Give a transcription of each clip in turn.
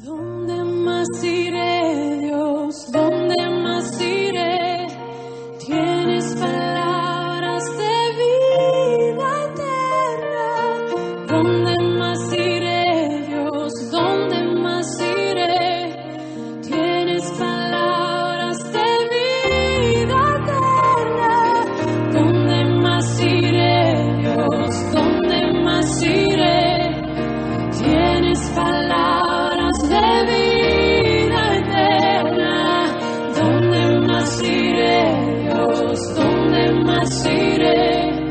¿Dónde más iré, Dios? ¿Dónde más iré? Tienes palabras de vida eterna. ¿Dónde más iré, Dios? ¿Dónde más iré? Tienes palabras de vida eterna. ¿Dónde más iré, Dios? ¿Dónde más iré? Tienes palabras de vida eterna. ¿Dónde más iré, Dios? ¿Dónde más iré?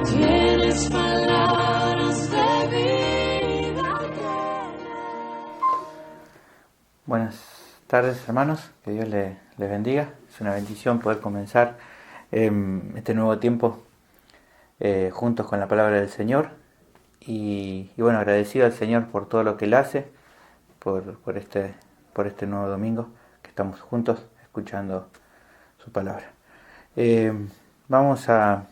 Tienes palabras de vida eterna. Buenas tardes, hermanos, que Dios les bendiga. Es una bendición poder comenzar este nuevo tiempo juntos con la palabra del Señor. Y bueno, agradecido al Señor por todo lo que Él hace, por este nuevo domingo que estamos juntos escuchando su palabra. Vamos a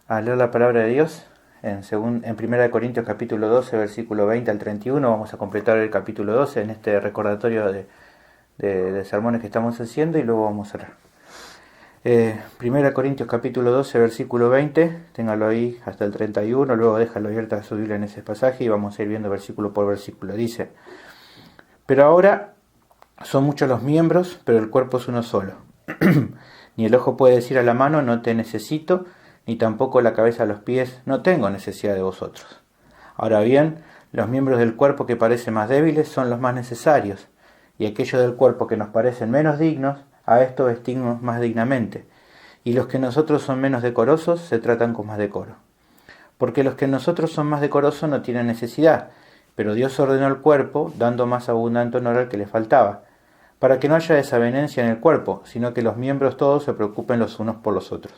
leer la palabra de Dios en 1 Corintios capítulo 12, versículo 20 al 31. Vamos a completar el capítulo 12 en este recordatorio de sermones que estamos haciendo y luego vamos a orar. 1 Corintios capítulo 12, versículo 20, téngalo ahí hasta el 31, luego déjalo abierta a su Biblia en ese pasaje y vamos a ir viendo versículo por versículo. Dice: pero ahora son muchos los miembros, pero el cuerpo es uno solo. Ni el ojo puede decir a la mano, no te necesito, ni tampoco la cabeza a los pies, no tengo necesidad de vosotros. Ahora bien, los miembros del cuerpo que parecen más débiles son los más necesarios, y aquellos del cuerpo que nos parecen menos dignos, a estos vestimos más dignamente, y los que nosotros son menos decorosos se tratan con más decoro. Porque los que nosotros son más decorosos no tienen necesidad, pero Dios ordenó el cuerpo, dando más abundante honor al que le faltaba, para que no haya desavenencia en el cuerpo, sino que los miembros todos se preocupen los unos por los otros.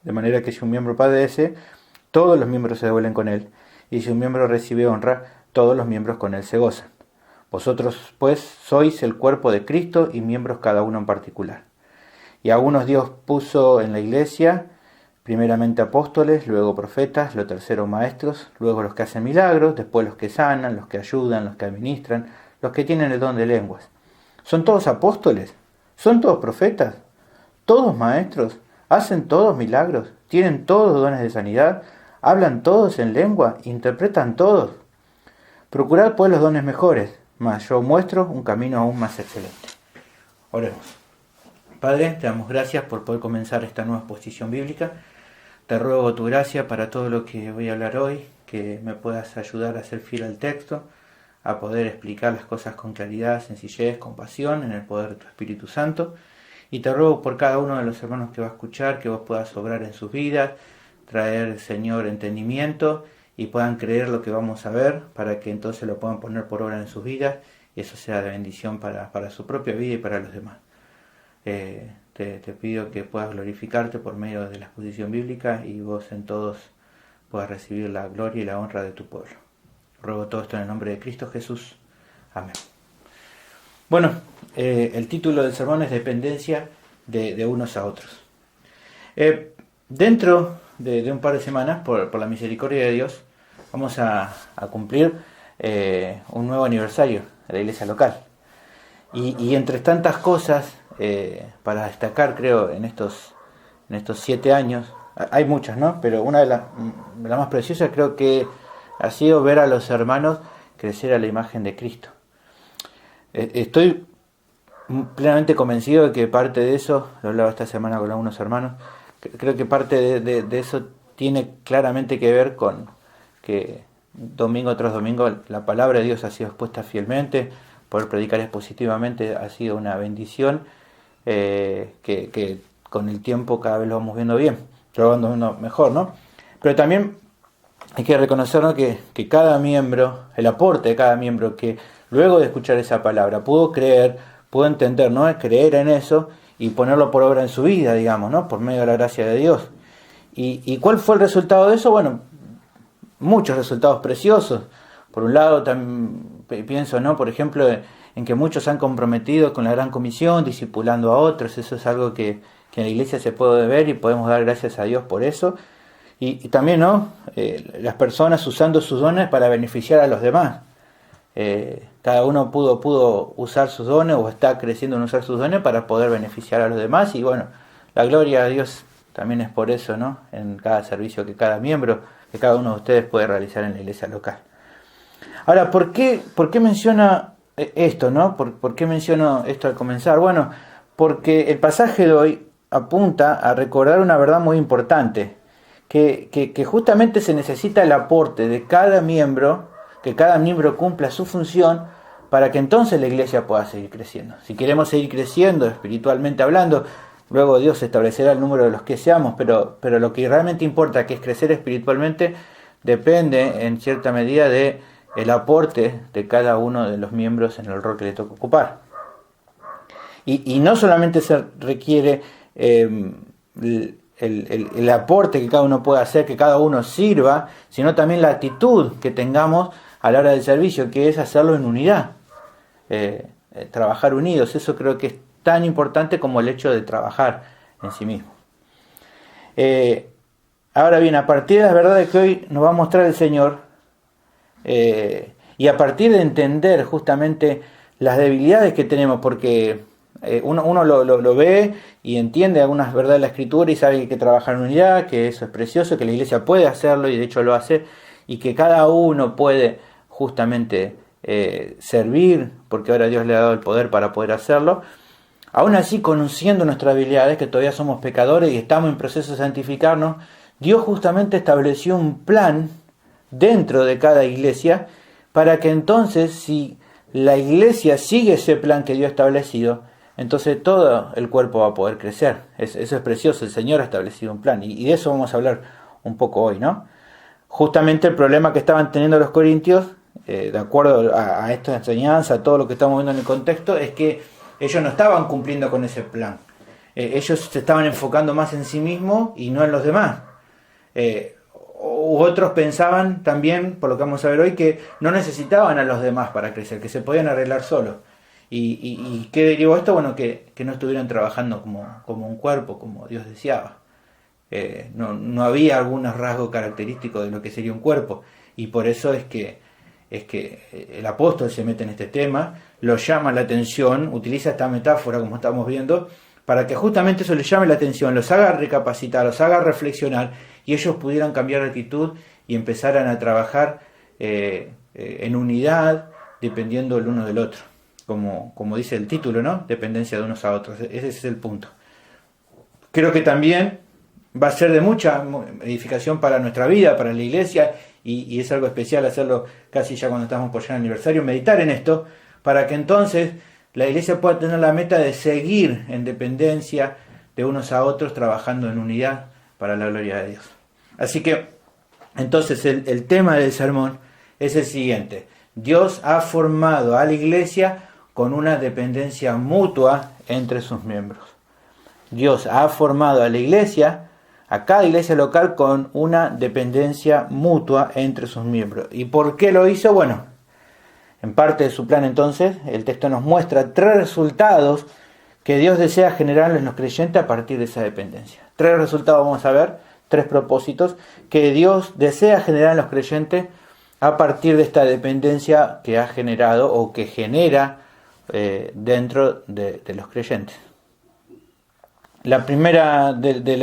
De manera que si un miembro padece, todos los miembros se duelen con él, y si un miembro recibe honra, todos los miembros con él se gozan. Vosotros, pues, sois el cuerpo de Cristo y miembros cada uno en particular. Y a unos Dios puso en la iglesia, primeramente apóstoles, luego profetas, lo tercero maestros, luego los que hacen milagros, después los que sanan, los que ayudan, los que administran, los que tienen el don de lenguas. ¿Son todos apóstoles? ¿Son todos profetas? ¿Todos maestros? ¿Hacen todos milagros? ¿Tienen todos dones de sanidad? ¿Hablan todos en lengua? ¿Interpretan todos? Procurad pues los dones mejores, mas yo muestro un camino aún más excelente. Oremos. Padre, te damos gracias por poder comenzar esta nueva exposición bíblica. Te ruego tu gracia para todo lo que voy a hablar hoy, que me puedas ayudar a ser fiel al texto, a poder explicar las cosas con claridad, sencillez, compasión, en el poder de tu Espíritu Santo. Y te ruego por cada uno de los hermanos que va a escuchar, que vos puedas obrar en sus vidas, traer, Señor, entendimiento, y puedan creer lo que vamos a ver, para que entonces lo puedan poner por obra en sus vidas, y eso sea de bendición para su propia vida y para los demás. Te pido que puedas glorificarte por medio de la exposición bíblica, y vos en todos puedas recibir la gloria y la honra de tu pueblo. Ruego todo esto en el nombre de Cristo Jesús. Amén. Bueno, el título del sermón es Dependencia de unos a otros. Dentro de un par de semanas, por la misericordia de Dios, vamos a cumplir un nuevo aniversario de la iglesia local. Y entre tantas cosas, para destacar, creo, en estos 7 años, hay muchas, ¿no? Pero una de las más preciosas creo que ha sido ver a los hermanos crecer a la imagen de Cristo. Estoy plenamente convencido de que parte de eso, lo hablaba esta semana con algunos hermanos, creo que parte de eso tiene claramente que ver con que domingo tras domingo la palabra de Dios ha sido expuesta fielmente, poder predicar expositivamente ha sido una bendición, que con el tiempo cada vez lo vamos viendo bien, lo vamos viendo mejor, ¿no? Pero también hay que reconocer, ¿no?, que cada miembro, el aporte de cada miembro que luego de escuchar esa palabra pudo creer, pudo entender, ¿no?, creer en eso y ponerlo por obra en su vida, digamos, ¿no?, por medio de la gracia de Dios. ¿Y cuál fue el resultado de eso? Bueno, muchos resultados preciosos. Por un lado, también pienso, ¿no?, por ejemplo, en que muchos se han comprometido con la gran comisión, discipulando a otros. Eso es algo que en la iglesia se puede ver y podemos dar gracias a Dios por eso. Y también, ¿no?, las personas usando sus dones para beneficiar a los demás. Cada uno pudo usar sus dones o está creciendo en usar sus dones para poder beneficiar a los demás. Y bueno, la gloria a Dios también es por eso, ¿no? En cada servicio que cada miembro, que cada uno de ustedes puede realizar en la iglesia local. Ahora, ¿por qué menciona esto, no? ¿Por qué menciono esto al comenzar? Bueno, porque el pasaje de hoy apunta a recordar una verdad muy importante, que justamente se necesita el aporte de cada miembro, que cada miembro cumpla su función para que entonces la iglesia pueda seguir creciendo. Si queremos seguir creciendo espiritualmente hablando, luego Dios establecerá el número de los que seamos, pero lo que realmente importa, que es crecer espiritualmente, depende en cierta medida de el aporte de cada uno de los miembros en el rol que le toca ocupar. Y no solamente se requiere el aporte que cada uno pueda hacer, que cada uno sirva, sino también la actitud que tengamos a la hora del servicio, que es hacerlo en unidad, trabajar unidos. Eso creo que es tan importante como el hecho de trabajar en sí mismo. Ahora bien, a partir de las verdades que hoy nos va a mostrar el Señor, y a partir de entender justamente las debilidades que tenemos, porque uno lo ve y entiende algunas verdades de la Escritura y sabe que hay que trabajar en unidad, que eso es precioso, que la iglesia puede hacerlo y de hecho lo hace, y que cada uno puede justamente servir, porque ahora Dios le ha dado el poder para poder hacerlo. Aún así, conociendo nuestras habilidades, que todavía somos pecadores y estamos en proceso de santificarnos, Dios justamente estableció un plan dentro de cada iglesia para que entonces, si la iglesia sigue ese plan que Dios ha establecido, entonces todo el cuerpo va a poder crecer. Eso es precioso, el Señor ha establecido un plan, y de eso vamos a hablar un poco hoy, ¿no? Justamente el problema que estaban teniendo los corintios, de acuerdo a esta enseñanza, a todo lo que estamos viendo en el contexto, es que ellos no estaban cumpliendo con ese plan. Ellos se estaban enfocando más en sí mismos y no en los demás. Otros pensaban también, por lo que vamos a ver hoy, que no necesitaban a los demás para crecer, que se podían arreglar solos. ¿Y qué derivó esto? Bueno, que no estuvieran trabajando como un cuerpo, como Dios deseaba. No había algunos rasgos característicos de lo que sería un cuerpo, y por eso es que el apóstol se mete en este tema, lo llama la atención, utiliza esta metáfora como estamos viendo, para que justamente eso les llame la atención, los haga recapacitar, los haga reflexionar, y ellos pudieran cambiar de actitud y empezaran a trabajar en unidad, dependiendo el uno del otro, como dice el título, ¿no? Dependencia de unos a otros. Ese es el punto. Creo que también va a ser de mucha edificación para nuestra vida, para la iglesia, y es algo especial hacerlo casi ya cuando estamos por llegar al aniversario, meditar en esto, para que entonces la iglesia pueda tener la meta de seguir en dependencia de unos a otros, trabajando en unidad para la gloria de Dios. Así que, entonces, el tema del sermón es el siguiente. Dios ha formado a la iglesia con una dependencia mutua entre sus miembros. Dios ha formado a la iglesia, a cada iglesia local, con una dependencia mutua entre sus miembros. ¿Y por qué lo hizo? Bueno, en parte de su plan, entonces, el texto nos muestra 3 resultados que Dios desea generar en los creyentes a partir de esa dependencia. 3 resultados vamos a ver, 3 propósitos que Dios desea generar en los creyentes a partir de esta dependencia que ha generado o que genera dentro de los creyentes. La primera de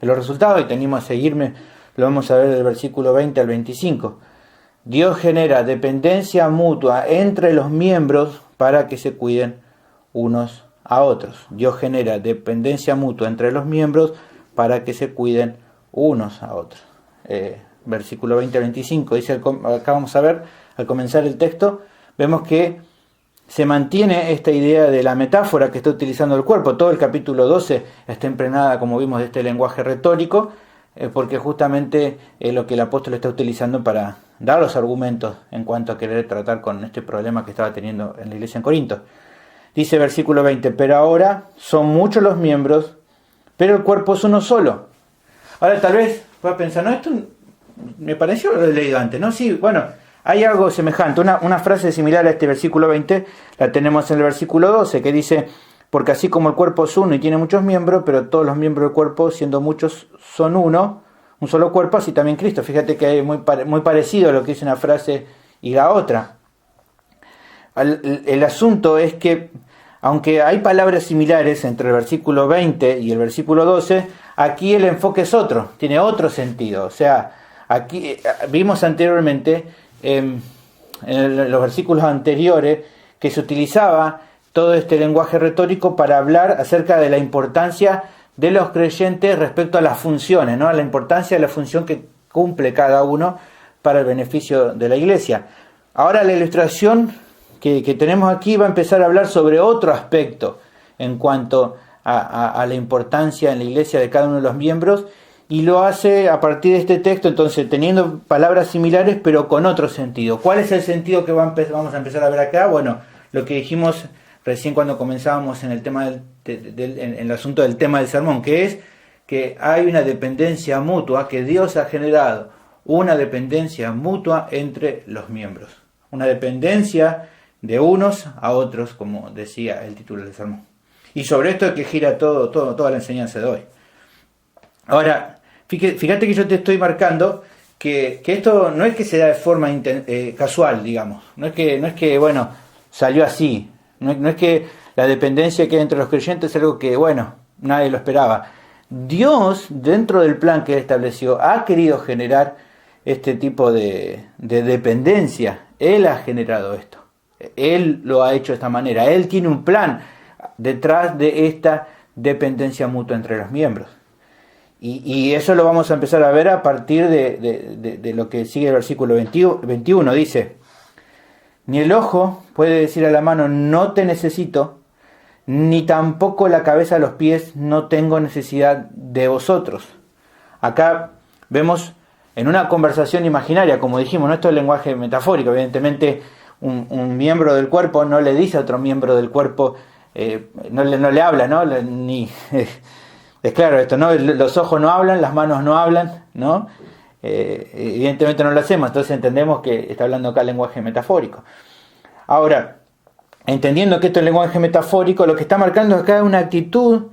los resultados, y tenemos a seguirme, lo vamos a ver del versículo 20 al 25. Dios genera dependencia mutua entre los miembros para que se cuiden unos a otros. Dios genera dependencia mutua entre los miembros para que se cuiden unos a otros. Versículo 20 al 25, dice, acá vamos a ver, al comenzar el texto, vemos que se mantiene esta idea de la metáfora que está utilizando el cuerpo. Todo el capítulo 12 está impregnada, como vimos, de este lenguaje retórico, porque justamente es lo que el apóstol está utilizando para dar los argumentos en cuanto a querer tratar con este problema que estaba teniendo en la iglesia en Corinto. Dice versículo 20, pero ahora son muchos los miembros, pero el cuerpo es uno solo. Ahora tal vez pueda pensar, no, esto me pareció lo he leído antes, ¿no? Sí, bueno, hay algo semejante, una frase similar a este versículo 20, la tenemos en el versículo 12, que dice, porque así como el cuerpo es uno y tiene muchos miembros, pero todos los miembros del cuerpo, siendo muchos, son uno, un solo cuerpo, así también Cristo. Fíjate que es muy parecido a lo que dice una frase y la otra. el asunto es que, aunque hay palabras similares entre el versículo 20 y el versículo 12, aquí el enfoque es otro, tiene otro sentido. O sea, aquí vimos anteriormente, en los versículos anteriores, que se utilizaba todo este lenguaje retórico para hablar acerca de la importancia de los creyentes respecto a las funciones, ¿no? A la importancia de la función que cumple cada uno para el beneficio de la iglesia. Ahora la ilustración que tenemos aquí va a empezar a hablar sobre otro aspecto en cuanto a la importancia en la iglesia de cada uno de los miembros, y lo hace a partir de este texto, entonces teniendo palabras similares pero con otro sentido. ¿Cuál es el sentido que vamos a empezar a ver acá? Bueno, lo que dijimos recién cuando comenzábamos en el tema en el asunto del tema del sermón, que es que hay una dependencia mutua, que Dios ha generado una dependencia mutua entre los miembros, una dependencia de unos a otros, como decía el título del sermón. Y sobre esto es que gira toda la enseñanza de hoy. Ahora, fíjate que yo te estoy marcando que esto no es que se da de forma casual, digamos. No es que bueno, salió así. No es que la dependencia que hay entre los creyentes es algo que, bueno, nadie lo esperaba. Dios, dentro del plan que Él estableció, ha querido generar este tipo de dependencia. Él ha generado esto. Él lo ha hecho de esta manera. Él tiene un plan detrás de esta dependencia mutua entre los miembros. Y eso lo vamos a empezar a ver a partir de lo que sigue el versículo 21. Dice: ni el ojo puede decir a la mano, no te necesito, ni tampoco la cabeza a los pies, no tengo necesidad de vosotros. Acá vemos en una conversación imaginaria, como dijimos, no esto es lenguaje metafórico. Evidentemente un miembro del cuerpo no le dice a otro miembro del cuerpo, no le habla, ¿no? Es claro esto, ¿no? Los ojos no hablan, las manos no hablan, ¿no? Evidentemente no lo hacemos, entonces entendemos que está hablando acá lenguaje metafórico. Ahora, entendiendo que esto es lenguaje metafórico, lo que está marcando acá es una actitud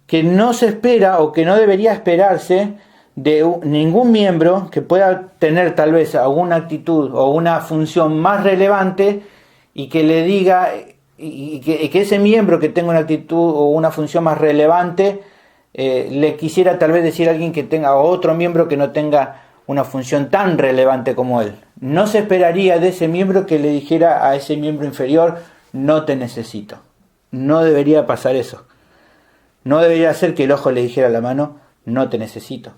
que no se espera o que no debería esperarse de ningún miembro que pueda tener tal vez alguna actitud o una función más relevante y que le diga, y que ese miembro que tenga una actitud o una función más relevante le quisiera tal vez decir a alguien que tenga, a otro miembro que no tenga una función tan relevante como él. No se esperaría de ese miembro que le dijera a ese miembro inferior, no te necesito. No debería pasar eso. No debería ser que el ojo le dijera a la mano, no te necesito.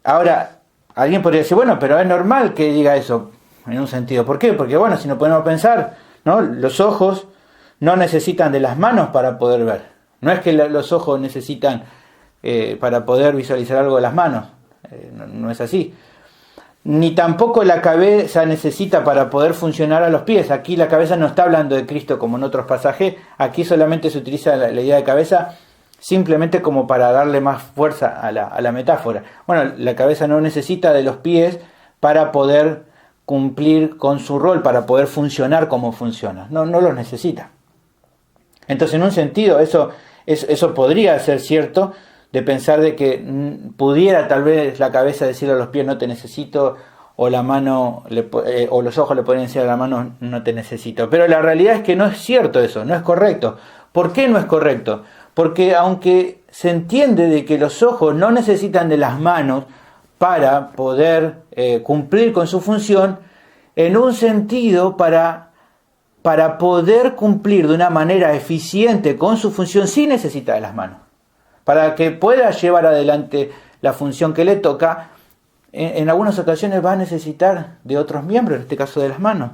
Ahora, alguien podría decir, bueno, pero es normal que diga eso, en un sentido. ¿Por qué? Porque bueno, si nos ponemos a pensar, ¿no? Los ojos no necesitan de las manos para poder ver. No es que los ojos necesitan para poder visualizar algo de las manos. No es así. Ni tampoco la cabeza necesita para poder funcionar a los pies. Aquí la cabeza no está hablando de Cristo como en otros pasajes. Aquí solamente se utiliza la idea de cabeza simplemente como para darle más fuerza a la metáfora. Bueno, la cabeza no necesita de los pies para poder cumplir con su rol, para poder funcionar como funciona. No los necesita. Entonces, en un sentido, eso podría ser cierto, de pensar de que pudiera tal vez la cabeza decirle a los pies, no te necesito, o la mano o los ojos le podrían decir a la mano, no te necesito. Pero la realidad es que no es cierto eso, no es correcto. ¿Por qué no es correcto? Porque aunque se entiende de que los ojos no necesitan de las manos para poder cumplir con su función, en un sentido para poder cumplir de una manera eficiente con su función sí necesita de las manos. Para que pueda llevar adelante la función que le toca, en algunas ocasiones va a necesitar de otros miembros, en este caso de las manos.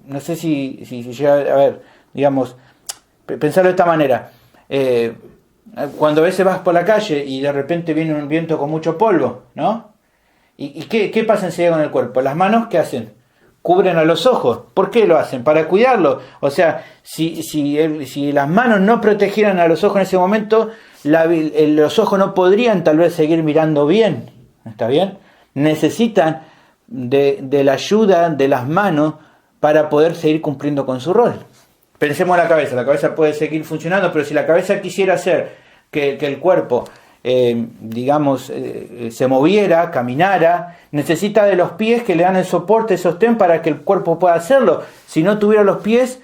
No sé si llega a ver, digamos, pensarlo de esta manera. Cuando a veces vas por la calle y de repente viene un viento con mucho polvo, ¿no? ¿Y qué pasa enseguida con el cuerpo? Las manos, ¿qué hacen? Cubren a los ojos. ¿Por qué lo hacen? Para cuidarlo. O sea, si las manos no protegieran a los ojos en ese momento, los ojos no podrían tal vez seguir mirando bien. ¿Está bien? Necesitan de la ayuda de las manos para poder seguir cumpliendo con su rol. Pensemos en la cabeza puede seguir funcionando, pero si la cabeza quisiera hacer que el cuerpo se moviera, caminara, necesita de los pies que le dan el soporte, el sostén para que el cuerpo pueda hacerlo. Si no tuviera los pies,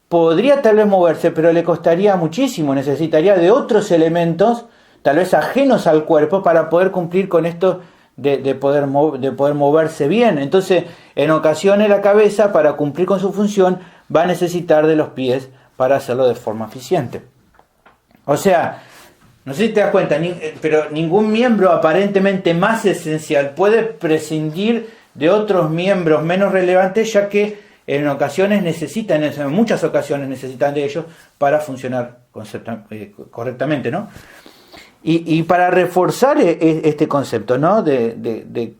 podría tal vez moverse, pero le costaría muchísimo, necesitaría de otros elementos, tal vez ajenos al cuerpo, para poder cumplir con esto de poder moverse bien. Entonces, en ocasiones la cabeza, para cumplir con su función, va a necesitar de los pies para hacerlo de forma eficiente. O sea, no sé si te das cuenta, pero ningún miembro aparentemente más esencial puede prescindir de otros miembros menos relevantes, ya que en muchas ocasiones necesitan de ellos para funcionar correctamente, ¿no? Y para reforzar este concepto, ¿no? de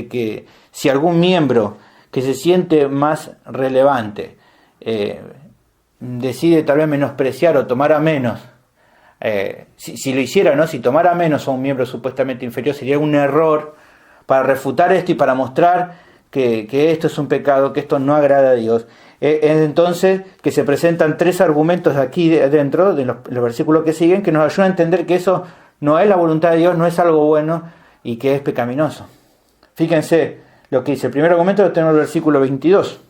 que si algún miembro que se siente más relevante decide tal vez menospreciar o tomar a menos, si lo hiciera, ¿no? Si tomara a menos a un miembro supuestamente inferior, sería un error. Para refutar esto y para mostrar que esto es un pecado, que esto no agrada a Dios, es entonces que se presentan 3 argumentos aquí dentro de los versículos que siguen, que nos ayudan a entender que eso no es la voluntad de Dios, no es algo bueno y que es pecaminoso. Fíjense lo que dice. El primer argumento lo tenemos en el versículo 22.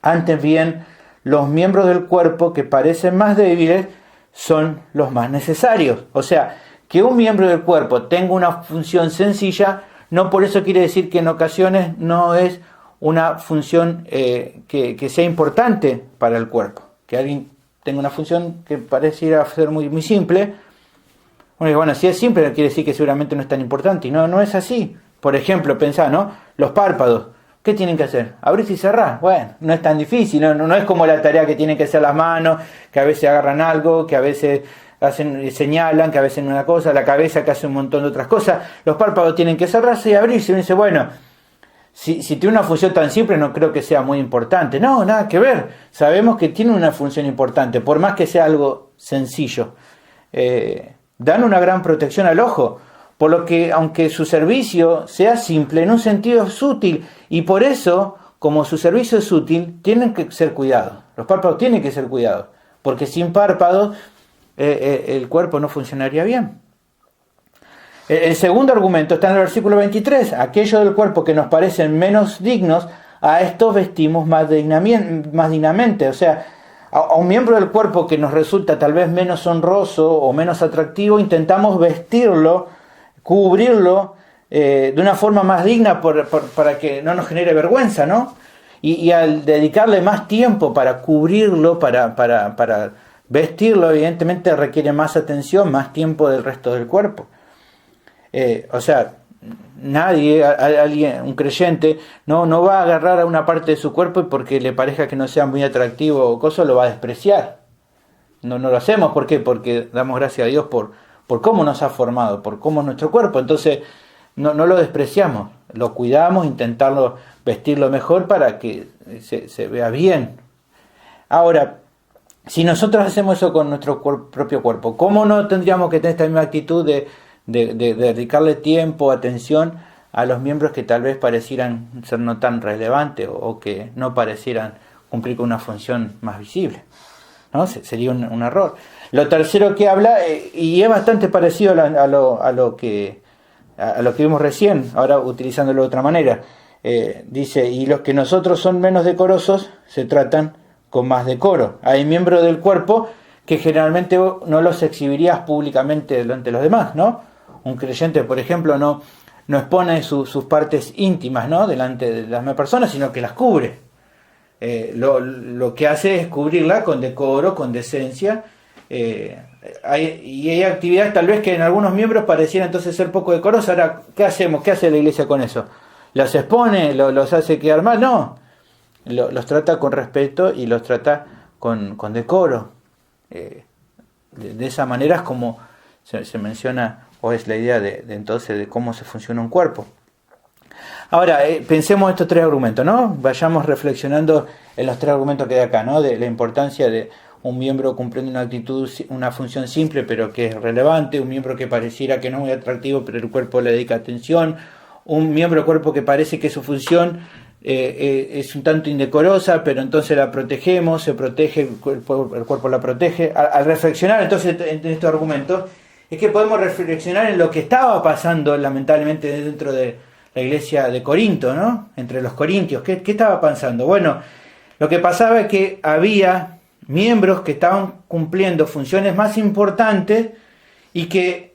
Antes bien, los miembros del cuerpo que parecen más débiles son los más necesarios. O sea, que un miembro del cuerpo tenga una función sencilla, no por eso quiere decir que en ocasiones no es una función que sea importante para el cuerpo. Que alguien tenga una función que pareciera ser muy, muy simple. Bueno, si es simple quiere decir que seguramente no es tan importante. Y no es así. Por ejemplo, pensá, ¿no? Los párpados. ¿Qué tienen que hacer? Abrir y cerrar. Bueno, no es tan difícil. No es como la tarea que tienen que hacer las manos, que a veces agarran algo, que a veces señalan, que a veces una cosa, la cabeza que hace un montón de otras cosas. Los párpados tienen que cerrarse y abrirse. Y uno dice, bueno, si tiene una función tan simple, no creo que sea muy importante. No, nada que ver. Sabemos que tiene una función importante, por más que sea algo sencillo. Dan una gran protección al ojo, por lo que, aunque su servicio sea simple, en un sentido es útil. Y por eso, como su servicio es útil, tienen que ser cuidados. Los párpados tienen que ser cuidados, porque sin párpados el cuerpo no funcionaría bien. El segundo argumento está en el versículo 23. Aquellos del cuerpo que nos parecen menos dignos, a estos vestimos más dignamente. O sea, a un miembro del cuerpo que nos resulta tal vez menos honroso o menos atractivo, intentamos vestirlo, cubrirlo de una forma más digna para que no nos genere vergüenza, ¿no? Y al dedicarle más tiempo para cubrirlo, para vestirlo, evidentemente requiere más atención, más tiempo del resto del cuerpo. O sea, nadie, alguien, un creyente, no va a agarrar a una parte de su cuerpo y porque le parezca que no sea muy atractivo o cosa, lo va a despreciar. No lo hacemos, ¿por qué? Porque damos gracias a Dios por cómo nos ha formado, por cómo es nuestro cuerpo. Entonces, no lo despreciamos, lo cuidamos, intentarlo vestirlo mejor para que se vea bien. Ahora, si nosotros hacemos eso con nuestro propio cuerpo, ¿cómo no tendríamos que tener esta misma actitud de dedicarle tiempo, atención a los miembros que tal vez parecieran ser no tan relevantes o que no parecieran cumplir con una función más visible? ¿No? Sería un error. Lo tercero que habla, y es bastante parecido a lo que vimos recién, ahora utilizándolo de otra manera, dice, y los que nosotros son menos decorosos se tratan con más decoro. Hay miembros del cuerpo que generalmente no los exhibirías públicamente delante de los demás, ¿no? Un creyente, por ejemplo, no expone sus partes íntimas, ¿no? Delante de las demás personas, sino que las cubre. Lo que hace es cubrirla con decoro, con decencia. Hay actividades tal vez que en algunos miembros parecieran entonces ser poco decorosas. Ahora, ¿qué hacemos? ¿Qué hace la iglesia con eso? ¿Los expone? ¿Los hace quedar mal? No. Los trata con respeto y los trata con decoro. De esa manera es como se menciona, o es la idea entonces de cómo se funciona un cuerpo. Ahora, pensemos estos 3 argumentos, ¿no? Vayamos reflexionando en los 3 argumentos que hay acá, ¿no? De la importancia de un miembro cumpliendo una función simple pero que es relevante, un miembro que pareciera que no es muy atractivo pero el cuerpo le dedica atención, un miembro del cuerpo que parece que su función es un tanto indecorosa, pero entonces la protegemos, se protege, el cuerpo la protege. Al reflexionar entonces en estos argumentos, es que podemos reflexionar en lo que estaba pasando lamentablemente dentro de la iglesia de Corinto, ¿no? Entre los corintios. ¿Qué estaba pasando? Bueno, lo que pasaba es que había miembros que estaban cumpliendo funciones más importantes y que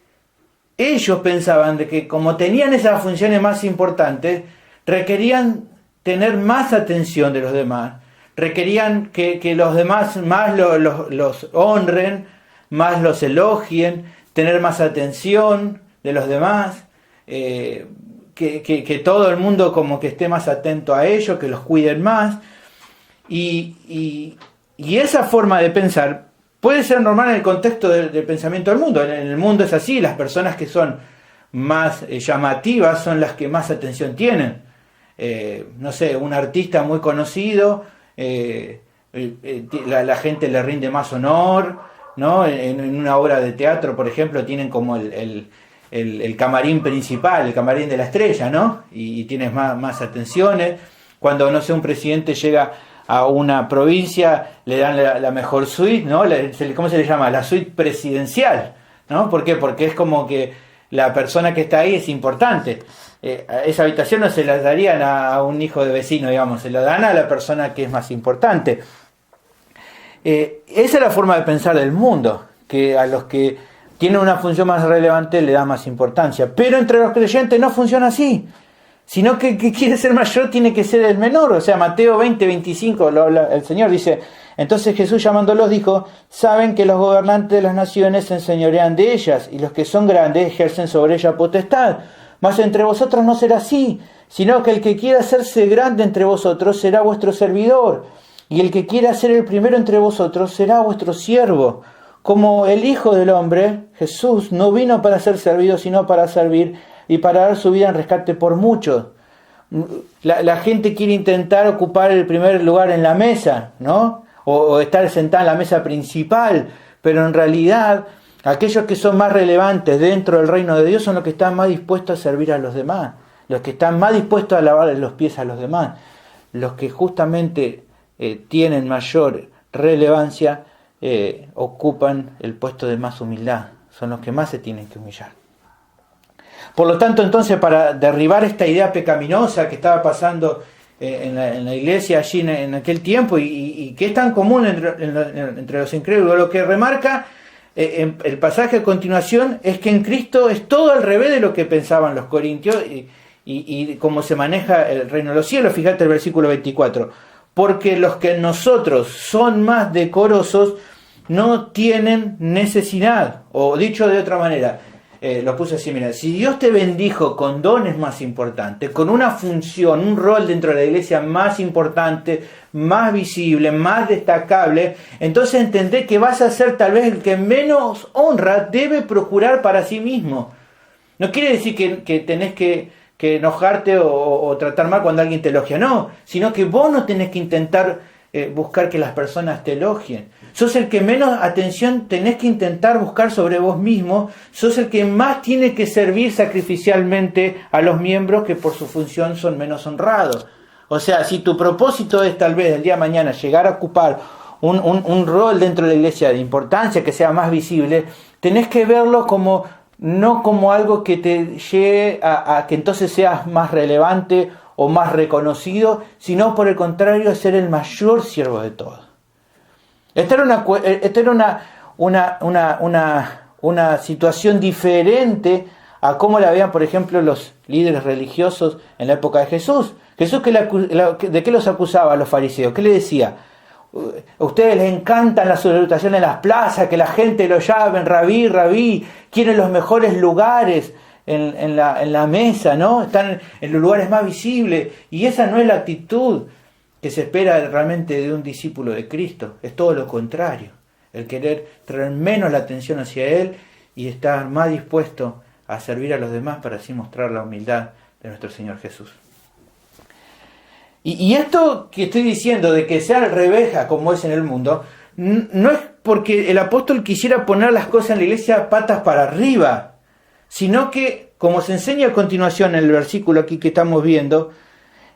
ellos pensaban de que como tenían esas funciones más importantes, requerían tener más atención de los demás, requerían que los demás más los honren, más los elogien, tener más atención de los demás, que todo el mundo como que esté más atento a ellos, que los cuiden más. Y esa forma de pensar puede ser normal en el contexto del pensamiento del mundo. En el mundo es así, las personas que son más llamativas son las que más atención tienen. No sé, un artista muy conocido, la gente le rinde más honor, ¿no? En una obra de teatro, por ejemplo, tienen como el camarín principal, el camarín de la estrella, ¿no? Y tienes más atenciones. Cuando, no sé, un presidente llega a una provincia, le dan la mejor suite, ¿no? ¿Cómo se le llama? La suite presidencial, ¿no? ¿Por qué? Porque es como que la persona que está ahí es importante. Esa habitación no se la darían a un hijo de vecino, digamos, se la dan a la persona que es más importante. Esa es la forma de pensar del mundo, que a los que tienen una función más relevante le da más importancia. Pero entre los creyentes no funciona así, sino que quiere ser mayor tiene que ser el menor. O sea, Mateo 20:25, el Señor dice: entonces Jesús llamándolos dijo: saben que los gobernantes de las naciones se enseñorean de ellas, y los que son grandes ejercen sobre ella potestad. Mas entre vosotros no será así, sino que el que quiera hacerse grande entre vosotros será vuestro servidor, y el que quiera ser el primero entre vosotros será vuestro siervo. Como el Hijo del Hombre, Jesús, no vino para ser servido, sino para servir y para dar su vida en rescate por muchos. La gente quiere intentar ocupar el primer lugar en la mesa, ¿no? O estar sentada en la mesa principal, pero en realidad aquellos que son más relevantes dentro del reino de Dios son los que están más dispuestos a servir a los demás, los que están más dispuestos a lavar los pies a los demás, los que justamente tienen mayor relevancia, ocupan el puesto de más humildad, son los que más se tienen que humillar. Por lo tanto, entonces, para derribar esta idea pecaminosa que estaba pasando en la iglesia allí en aquel tiempo y que es tan común entre los incrédulos, lo que remarca el pasaje a continuación es que en Cristo es todo al revés de lo que pensaban los corintios y cómo se maneja el reino de los cielos. Fíjate el versículo 24: porque los que en nosotros son más decorosos no tienen necesidad. O dicho de otra manera, lo puse así, mira: si Dios te bendijo con dones más importantes, con una función, un rol dentro de la iglesia más importante, más visible, más destacable, entonces entendé que vas a ser tal vez el que menos honra debe procurar para sí mismo. No quiere decir que tenés que enojarte o tratar mal cuando alguien te elogia, no, sino que vos no tenés que intentar buscar que las personas te elogien. Sos el que menos atención tenés que intentar buscar sobre vos mismo, sos el que más tiene que servir sacrificialmente a los miembros que por su función son menos honrados. O sea, si tu propósito es tal vez el día de mañana llegar a ocupar un rol dentro de la iglesia de importancia, que sea más visible, tenés que verlo como no como algo que te lleve a que entonces seas más relevante o más reconocido, sino por el contrario a ser el mayor siervo de todos. Esta era una situación diferente a cómo la veían, por ejemplo, los líderes religiosos en la época de Jesús. Jesús, ¿de qué los acusaba a los fariseos? ¿Qué le decía? A ustedes les encantan las salutaciones en las plazas, que la gente lo llamen rabí, rabí, quieren los mejores lugares en la mesa, ¿no? Están en los lugares más visibles, y esa no es la actitud que se espera realmente de un discípulo de Cristo. Es todo lo contrario, el querer traer menos la atención hacia Él y estar más dispuesto a servir a los demás para así mostrar la humildad de nuestro Señor Jesús. Y esto que estoy diciendo de que sea al revés como es en el mundo, no es porque el apóstol quisiera poner las cosas en la iglesia patas para arriba, sino que, como se enseña a continuación en el versículo aquí que estamos viendo,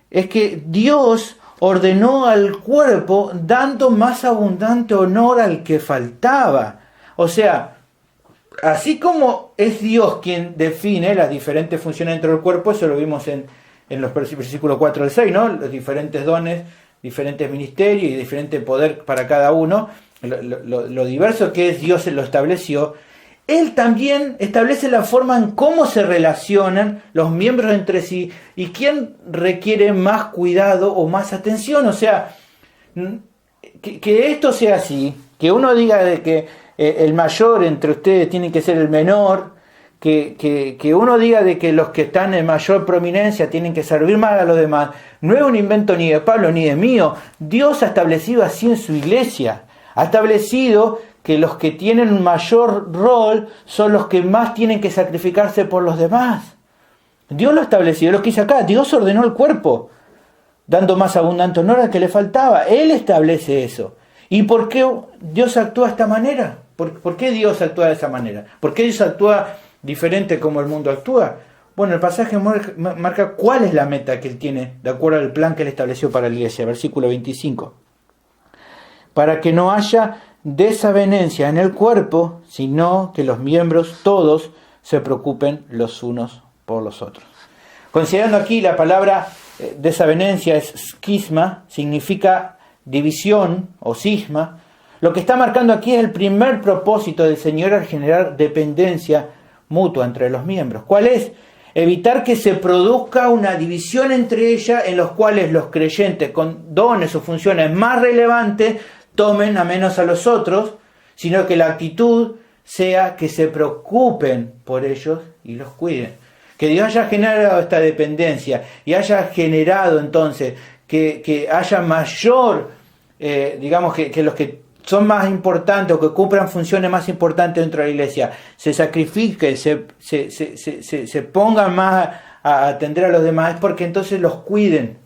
es que Dios ordenó al cuerpo dando más abundante honor al que faltaba. O sea, así como es Dios quien define las diferentes funciones dentro del cuerpo, eso lo vimos en los versículos 4 al 6, ¿no? Los diferentes dones, diferentes ministerios y diferente poder para cada uno, lo diverso que es Dios lo estableció. Él también establece la forma en cómo se relacionan los miembros entre sí y quién requiere más cuidado o más atención. O sea, que esto sea así, que uno diga de que el mayor entre ustedes tiene que ser el menor, que uno diga de que los que están en mayor prominencia tienen que servir más a los demás, no es un invento ni de Pablo ni de mío. Dios ha establecido así en su iglesia. Ha establecido que los que tienen un mayor rol son los que más tienen que sacrificarse por los demás. Dios lo estableció, lo que dice acá. Dios ordenó el cuerpo, dando más abundante honor al que le faltaba. Él establece eso. ¿Y por qué Dios actúa de esta manera? ¿Por qué Dios actúa de esa manera? ¿Por qué Dios actúa diferente como el mundo actúa? Bueno, el pasaje marca cuál es la meta que Él tiene, de acuerdo al plan que Él estableció para la iglesia. Versículo 25. Para que no haya desavenencia en el cuerpo, sino que los miembros todos se preocupen los unos por los otros. Considerando aquí la palabra desavenencia es esquisma, significa división o cisma. Lo que está marcando aquí es el primer propósito del Señor al generar dependencia mutua entre los miembros. ¿Cuál es? Evitar que se produzca una división entre ellas en los cuales los creyentes con dones o funciones más relevantes tomen a menos a los otros, sino que la actitud sea que se preocupen por ellos y los cuiden. Que Dios haya generado esta dependencia y haya generado entonces que haya mayor, digamos que los que son más importantes o que cumplan funciones más importantes dentro de la iglesia se sacrifiquen, se pongan más a atender a los demás, es porque entonces los cuiden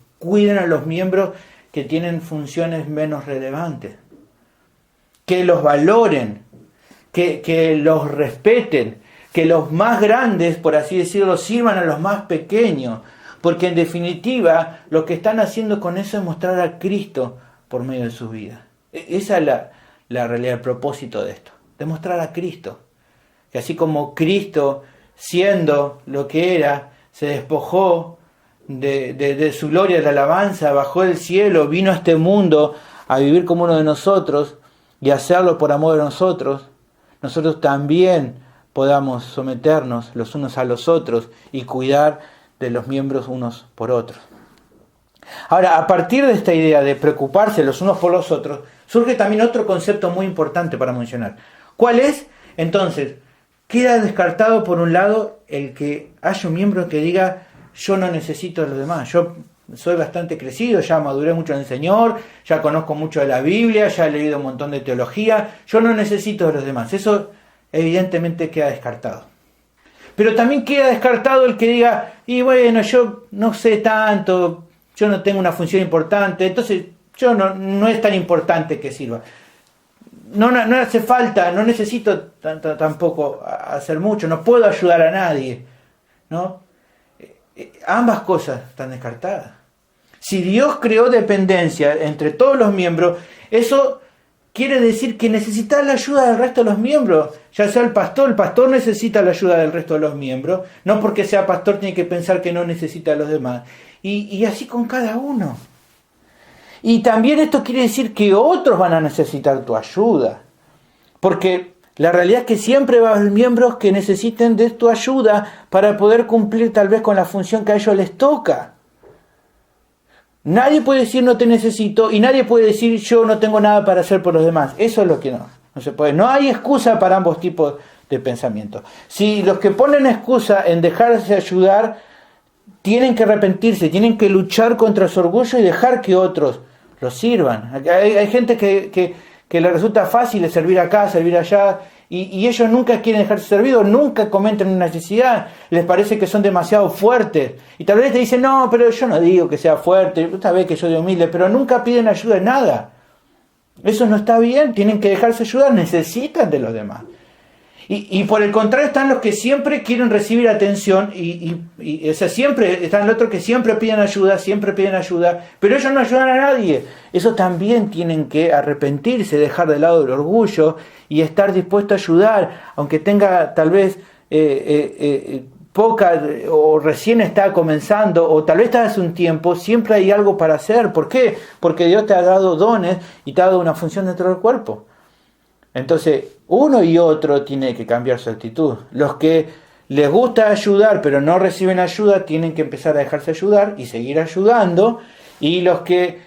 a los miembros que tienen funciones menos relevantes, que los valoren, que los respeten, que los más grandes, por así decirlo, sirvan a los más pequeños, porque en definitiva lo que están haciendo con eso es mostrar a Cristo por medio de sus vidas. Esa es la realidad, el propósito de esto, demostrar a Cristo, que así como Cristo, siendo lo que era, se despojó de su gloria, de la alabanza, bajó del cielo, vino a este mundo a vivir como uno de nosotros y hacerlo por amor de nosotros también podamos someternos los unos a los otros y cuidar de los miembros unos por otros. Ahora, a partir de esta idea de preocuparse los unos por los otros, surge también otro concepto muy importante para mencionar. ¿Cuál es? Entonces, queda descartado por un lado el que haya un miembro que diga: yo no necesito a los demás, yo soy bastante crecido, ya maduré mucho en el Señor, ya conozco mucho de la Biblia, ya he leído un montón de teología, yo no necesito de los demás. Eso evidentemente queda descartado. Pero también queda descartado el que diga: y bueno, yo no sé tanto, yo no tengo una función importante, entonces yo no es tan importante que sirva. No hace falta, no necesito tampoco hacer mucho, no puedo ayudar a nadie, ¿no? Ambas cosas están descartadas. Si Dios creó dependencia entre todos los miembros, eso quiere decir que necesita la ayuda del resto de los miembros. Ya sea el pastor necesita la ayuda del resto de los miembros. No porque sea pastor tiene que pensar que no necesita a los demás. Y así con cada uno. Y también esto quiere decir que otros van a necesitar tu ayuda. Porque la realidad es que siempre va a haber miembros que necesiten de tu ayuda para poder cumplir tal vez con la función que a ellos les toca. Nadie puede decir no te necesito y nadie puede decir yo no tengo nada para hacer por los demás. Eso es lo que no se puede. No hay excusa para ambos tipos de pensamiento. Si los que ponen excusa en dejarse ayudar tienen que arrepentirse, tienen que luchar contra su orgullo y dejar que otros los sirvan. Hay gente que le resulta fácil servir acá, servir allá, y ellos nunca quieren dejarse servidos, nunca comentan una necesidad, les parece que son demasiado fuertes. Y tal vez te dicen: no, pero yo no digo que sea fuerte, esta vez que yo soy humilde, pero nunca piden ayuda en nada. Eso no está bien, tienen que dejarse ayudar, necesitan de los demás. Y por el contrario están los que siempre quieren recibir atención o sea, siempre están los otros que siempre piden ayuda, pero ellos no ayudan a nadie. Eso también tienen que arrepentirse, dejar de lado el orgullo y estar dispuesto a ayudar, aunque tenga tal vez poca o recién está comenzando o tal vez está hace un tiempo, siempre hay algo para hacer. ¿Por qué? Porque Dios te ha dado dones y te ha dado una función dentro del cuerpo. Entonces, uno y otro tiene que cambiar su actitud. Los que les gusta ayudar pero no reciben ayuda tienen que empezar a dejarse ayudar y seguir ayudando. Y los que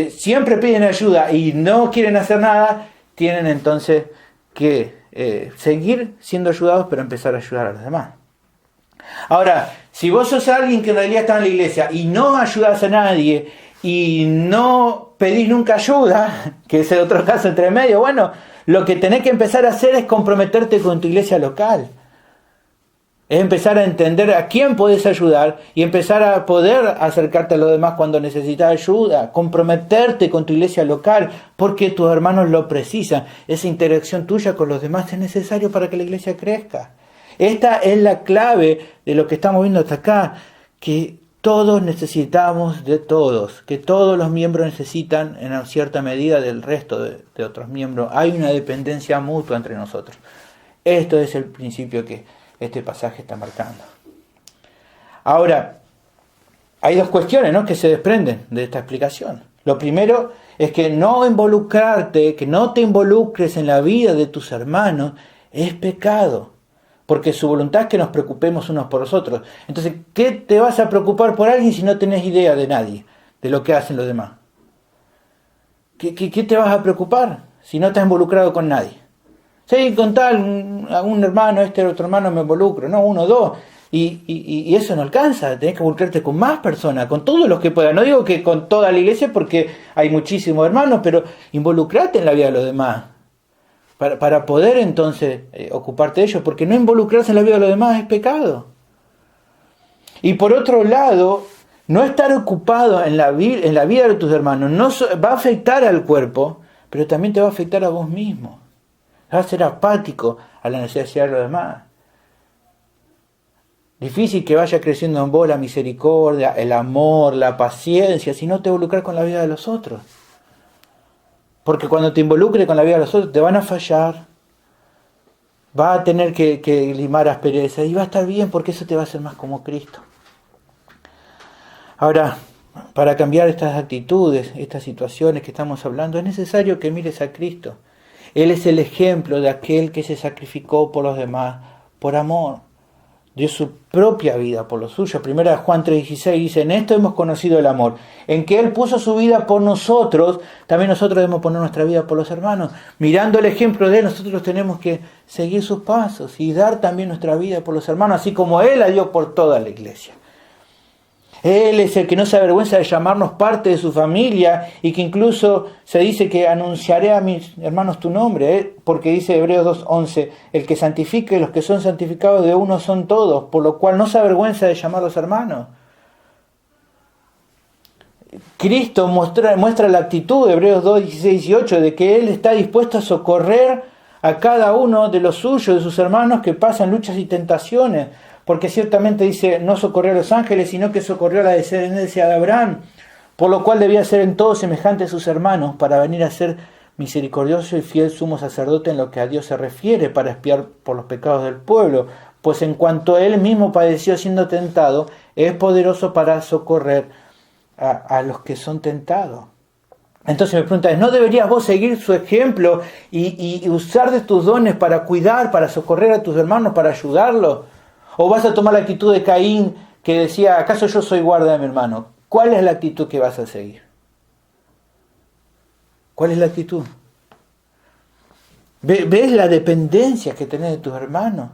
siempre piden ayuda y no quieren hacer nada, tienen entonces que seguir siendo ayudados pero empezar a ayudar a los demás. Ahora, si vos sos alguien que en realidad está en la iglesia y no ayudas a nadie y no pedís nunca ayuda, que es el otro caso entre medio, bueno, lo que tenés que empezar a hacer es comprometerte con tu iglesia local. Es empezar a entender a quién podés ayudar y empezar a poder acercarte a los demás cuando necesitas ayuda. Comprometerte con tu iglesia local porque tus hermanos lo precisan. Esa interacción tuya con los demás es necesario para que la iglesia crezca. Esta es la clave de lo que estamos viendo hasta acá, que todos necesitamos de todos, que todos los miembros necesitan en cierta medida del resto de otros miembros. Hay una dependencia mutua entre nosotros. Esto es el principio que este pasaje está marcando. Ahora, hay dos cuestiones, ¿no?, que se desprenden de esta explicación. Lo primero es que no te involucres en la vida de tus hermanos es pecado. Porque su voluntad es que nos preocupemos unos por los otros. Entonces, ¿qué te vas a preocupar por alguien si no tenés idea de nadie, de lo que hacen los demás? ¿Qué te vas a preocupar si no estás involucrado con nadie? Sí, con tal, a un hermano, otro hermano me involucro, no, uno, dos. Y eso no alcanza, tenés que involucrarte con más personas, con todos los que puedan. No digo que con toda la iglesia porque hay muchísimos hermanos, pero involucrate en la vida de los demás. Para poder entonces ocuparte de ellos, porque no involucrarse en la vida de los demás es pecado. Y por otro lado, no estar ocupado en la vida de tus hermanos va a afectar al cuerpo, pero también te va a afectar a vos mismo. Vas a ser apático a la necesidad de los demás. Difícil que vaya creciendo en vos la misericordia, el amor, la paciencia, si no te involucras con la vida de los otros. Porque cuando te involucres con la vida de los otros, te van a fallar. Va a tener que limar asperezas y va a estar bien porque eso te va a hacer más como Cristo. Ahora, para cambiar estas actitudes, estas situaciones que estamos hablando, es necesario que mires a Cristo. Él es el ejemplo de aquel que se sacrificó por los demás, por amor. Dio su propia vida por lo suyo. Primera de Juan 3:16 dice: en esto hemos conocido el amor, en que Él puso su vida por nosotros, también nosotros debemos poner nuestra vida por los hermanos. Mirando el ejemplo de Él, nosotros tenemos que seguir sus pasos y dar también nuestra vida por los hermanos, así como Él la dio por toda la iglesia. Él es el que no se avergüenza de llamarnos parte de su familia y que incluso se dice que anunciaré a mis hermanos tu nombre, porque dice Hebreos 2:11, el que santifica y los que son santificados de uno son todos, por lo cual no se avergüenza de llamarlos hermanos. Cristo muestra la actitud de Hebreos 2:16-18 de que Él está dispuesto a socorrer a cada uno de los suyos, de sus hermanos que pasan luchas y tentaciones. Porque ciertamente dice, no socorrió a los ángeles, sino que socorrió a la descendencia de Abraham, por lo cual debía ser en todo semejante a sus hermanos, para venir a ser misericordioso y fiel sumo sacerdote en lo que a Dios se refiere, para expiar por los pecados del pueblo. Pues en cuanto Él mismo padeció siendo tentado, es poderoso para socorrer a los que son tentados. Entonces me preguntas, ¿no deberías vos seguir su ejemplo y usar de tus dones para cuidar, para socorrer a tus hermanos, para ayudarlos? ¿O vas a tomar la actitud de Caín que decía, ¿acaso yo soy guarda de mi hermano? ¿Cuál es la actitud que vas a seguir? ¿Cuál es la actitud? ¿Ves la dependencia que tenés de tus hermanos?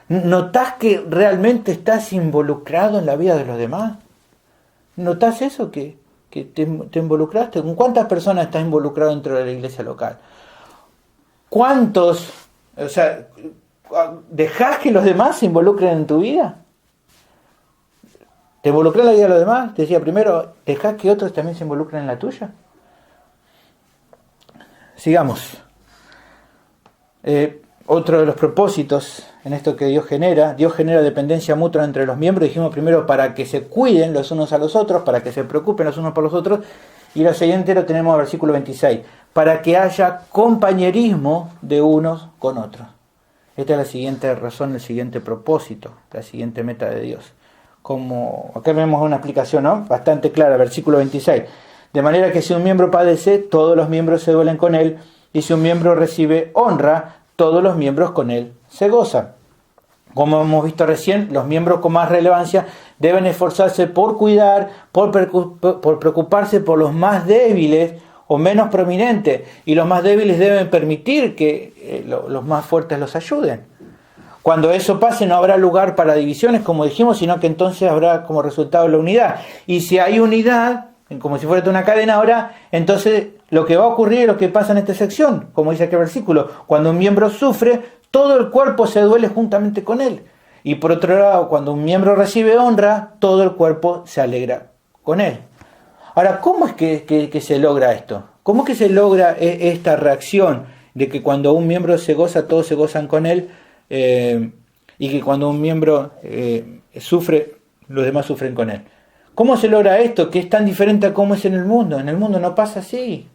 ¿Notás que realmente estás involucrado en la vida de los demás? ¿Notás eso que te involucraste? ¿Con cuántas personas estás involucrado dentro de la iglesia local? ¿Cuántos, dejás que los demás se involucren en tu vida? ¿Te involucras en la vida de los demás? Te decía primero, ¿dejás que otros también se involucren en la tuya? Sigamos. Otro de los propósitos en esto que Dios genera dependencia mutua entre los miembros. Dijimos primero para que se cuiden los unos a los otros, para que se preocupen los unos por los otros. Y lo siguiente lo tenemos en el versículo 26, para que haya compañerismo de unos con otros. Esta es la siguiente razón, el siguiente propósito, la siguiente meta de Dios. Como acá vemos una explicación, ¿no?, bastante clara, versículo 26. De manera que si un miembro padece, todos los miembros se duelen con él, y si un miembro recibe honra, todos los miembros con él se gozan. Como hemos visto recién, los miembros con más relevancia deben esforzarse por cuidar, por preocuparse por los más débiles o menos prominentes, y los más débiles deben permitir que los más fuertes los ayuden. Cuando eso pase no habrá lugar para divisiones, como dijimos, sino que entonces habrá como resultado la unidad. Y si hay unidad, como si fuera una cadena ahora, entonces lo que va a ocurrir es lo que pasa en esta sección, como dice aquel versículo: cuando un miembro sufre, todo el cuerpo se duele juntamente con él. Y por otro lado, cuando un miembro recibe honra, todo el cuerpo se alegra con él. Ahora, ¿cómo es que se logra esto? ¿Cómo es que se logra esta reacción de que cuando un miembro se goza, todos se gozan con él? Y que cuando un miembro sufre, los demás sufren con él. ¿Cómo se logra esto? Que es tan diferente a cómo es en el mundo. En el mundo no pasa así.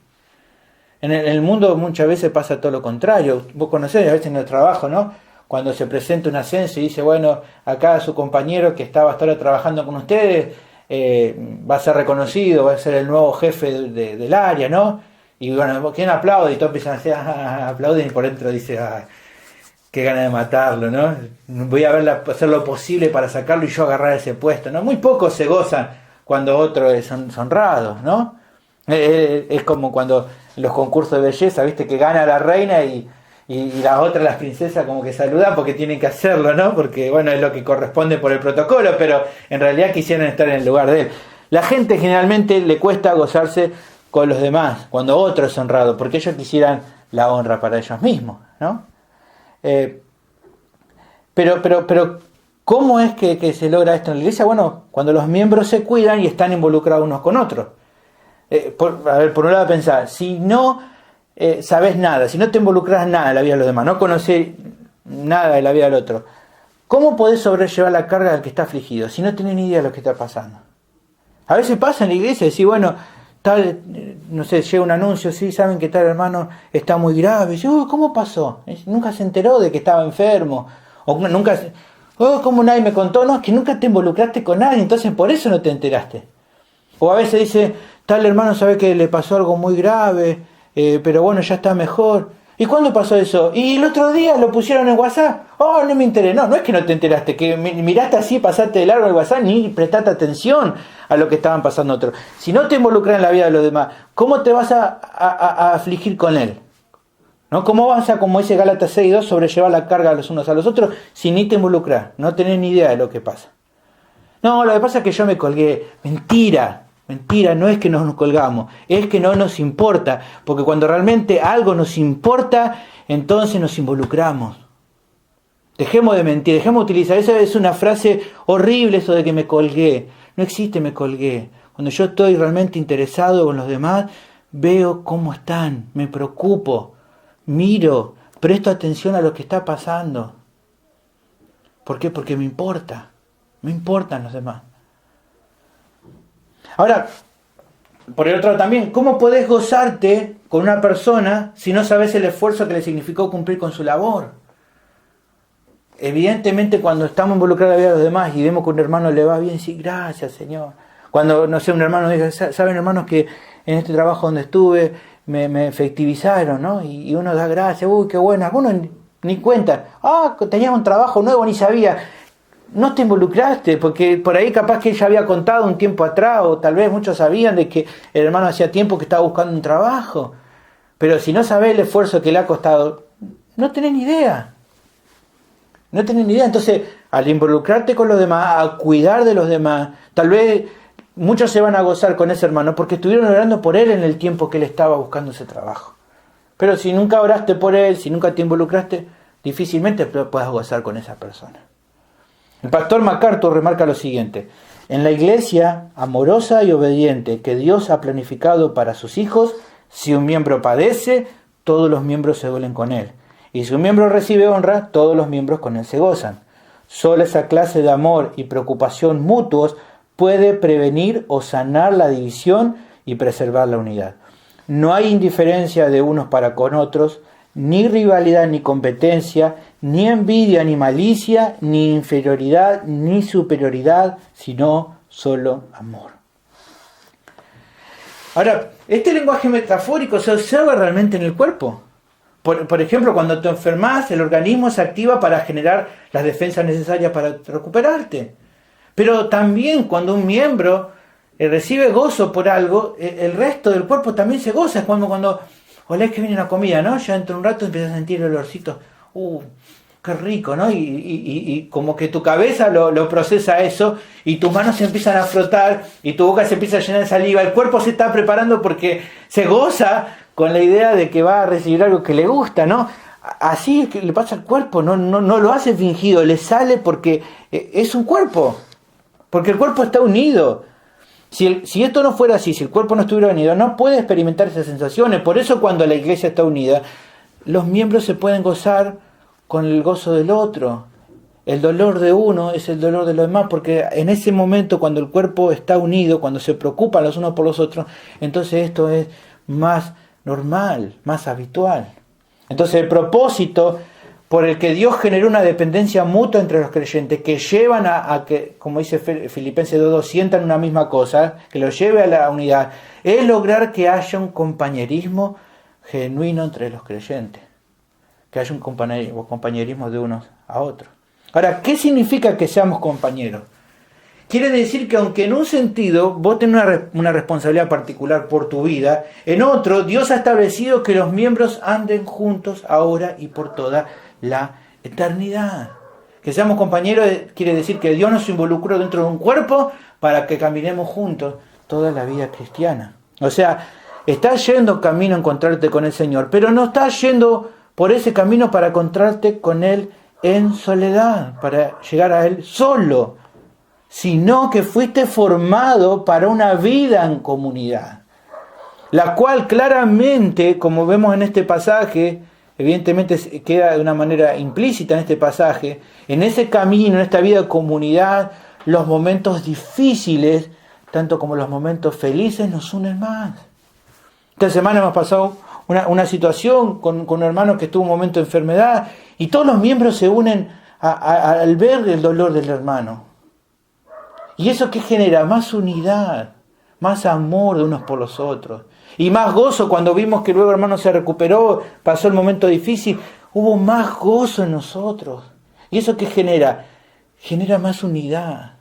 En el mundo muchas veces pasa todo lo contrario. Vos conocés a veces en el trabajo, ¿no? Cuando se presenta un ascenso y dice, bueno, acá su compañero que estaba hasta ahora trabajando con ustedes va a ser reconocido, va a ser el nuevo jefe del área, ¿no? Y bueno, ¿quién aplaude? Y todos empiezan a aplauden, y por dentro dice, qué ganas de matarlo, ¿no? Voy a hacer lo posible para sacarlo y yo agarrar ese puesto, ¿no? Muy pocos se gozan cuando otro es honrado, ¿no? Es como cuando en los concursos de belleza, ¿viste? Que gana la reina y las otras, las princesas, como que saludan porque tienen que hacerlo, ¿no? Porque, bueno, es lo que corresponde por el protocolo, pero en realidad quisieran estar en el lugar de él. La gente generalmente le cuesta gozarse con los demás cuando otro es honrado, porque ellos quisieran la honra para ellos mismos, ¿no? Pero ¿cómo es que se logra esto en la iglesia? Bueno, cuando los miembros se cuidan y están involucrados unos con otros. Por un lado pensar, si no sabes nada, si no te involucras nada en la vida de los demás, no conoces nada de la vida del otro, ¿cómo podés sobrellevar la carga del que está afligido si no tenés ni idea de lo que está pasando? A veces pasa en la iglesia, decir, bueno, tal, no sé, llega un anuncio, sí, saben que tal hermano está muy grave. Y yo, ¿cómo pasó? Nunca se enteró de que estaba enfermo. O nunca, ¿cómo nadie me contó? No, es que nunca te involucraste con nadie, entonces por eso no te enteraste. O a veces dice, tal hermano sabe que le pasó algo muy grave, pero bueno, ya está mejor. ¿Y cuándo pasó eso? Y el otro día lo pusieron en WhatsApp. Oh, no me enteré. No es que no te enteraste, que miraste así, pasaste de largo el WhatsApp, ni prestaste atención a lo que estaban pasando otros. Si no te involucras en la vida de los demás, ¿cómo te vas a afligir con él? ¿No? ¿Cómo vas a, como dice Gálatas 6:2, sobrellevar la carga los unos a los otros si ni te involucras? No tenés ni idea de lo que pasa. No, lo que pasa es que yo me colgué. Mentira, no es que nos colgamos, es que no nos importa, porque cuando realmente algo nos importa, entonces nos involucramos. Dejemos de mentir, dejemos de utilizar, esa es una frase horrible, eso de que me colgué. No existe me colgué. Cuando yo estoy realmente interesado con los demás, veo cómo están, me preocupo, miro, presto atención a lo que está pasando. ¿Por qué? Porque me importan los demás. Ahora, por el otro lado también, ¿cómo podés gozarte con una persona si no sabes el esfuerzo que le significó cumplir con su labor? Evidentemente, cuando estamos involucrados en la vida de los demás y vemos que un hermano le va bien, sí, gracias, Señor. Cuando, no sé, un hermano dice, saben, hermanos, que en este trabajo donde estuve me efectivizaron, ¿no? Y uno da gracias, uy, qué bueno. Algunos ni cuenta, tenías un trabajo nuevo, ni sabía. No te involucraste, porque por ahí capaz que ella había contado un tiempo atrás, o tal vez muchos sabían de que el hermano hacía tiempo que estaba buscando un trabajo. Pero si no sabés el esfuerzo que le ha costado, no tenés ni idea. No tenés ni idea. Entonces, al involucrarte con los demás, a cuidar de los demás, tal vez muchos se van a gozar con ese hermano porque estuvieron orando por él en el tiempo que él estaba buscando ese trabajo. Pero si nunca oraste por él, si nunca te involucraste, difícilmente puedas gozar con esa persona. El pastor MacArthur remarca lo siguiente: en la iglesia amorosa y obediente que Dios ha planificado para sus hijos, si un miembro padece, todos los miembros se duelen con él. Y si un miembro recibe honra, todos los miembros con él se gozan. Solo esa clase de amor y preocupación mutuos puede prevenir o sanar la división y preservar la unidad. No hay indiferencia de unos para con otros, ni rivalidad ni competencia, ni envidia ni malicia, ni inferioridad ni superioridad, sino solo amor. Ahora, este lenguaje metafórico se observa realmente en el cuerpo. Por ejemplo, cuando te enfermas, el organismo se activa para generar las defensas necesarias para recuperarte. Pero también cuando un miembro recibe gozo por algo, el resto del cuerpo también se goza. Es cuando olés que viene la comida, ¿no? Ya dentro de un rato empiezas a sentir el olorcito. Qué rico, ¿no? Y como que tu cabeza lo procesa eso, y tus manos se empiezan a frotar, y tu boca se empieza a llenar de saliva. El cuerpo se está preparando porque se goza con la idea de que va a recibir algo que le gusta, ¿no? Así es que le pasa al cuerpo, no lo hace fingido, le sale porque es un cuerpo, porque el cuerpo está unido. Si esto no fuera así, si el cuerpo no estuviera unido, no puede experimentar esas sensaciones. Por eso cuando la iglesia está unida, los miembros se pueden gozar con el gozo del otro. El dolor de uno es el dolor de los demás, porque en ese momento cuando el cuerpo está unido, cuando se preocupan los unos por los otros, entonces esto es más normal, más habitual. Entonces el propósito por el que Dios generó una dependencia mutua entre los creyentes, que llevan a que, como dice Filipenses 2:2, sientan una misma cosa, que los lleve a la unidad, es lograr que haya un compañerismo genuino entre los creyentes, que haya un compañerismo de unos a otros. Ahora, ¿qué significa que seamos compañeros? Quiere decir que aunque en un sentido vos tenés una responsabilidad particular por tu vida, en otro Dios ha establecido que los miembros anden juntos ahora y por toda la eternidad. Que seamos compañeros quiere decir que Dios nos involucró dentro de un cuerpo para que caminemos juntos toda la vida cristiana. O sea, estás yendo camino a encontrarte con el Señor, pero no estás yendo por ese camino para encontrarte con Él en soledad, para llegar a Él solo, sino que fuiste formado para una vida en comunidad, la cual claramente, como vemos en este pasaje, evidentemente queda de una manera implícita en este pasaje, en ese camino, en esta vida de comunidad, los momentos difíciles, tanto como los momentos felices, nos unen más. Esta semana hemos pasado una situación con un hermano que tuvo un momento de enfermedad, y todos los miembros se unen al ver el dolor del hermano. ¿Y eso qué genera? Más unidad, más amor de unos por los otros. Y más gozo cuando vimos que luego el hermano se recuperó, pasó el momento difícil, hubo más gozo en nosotros. ¿Y eso qué genera? Genera más unidad.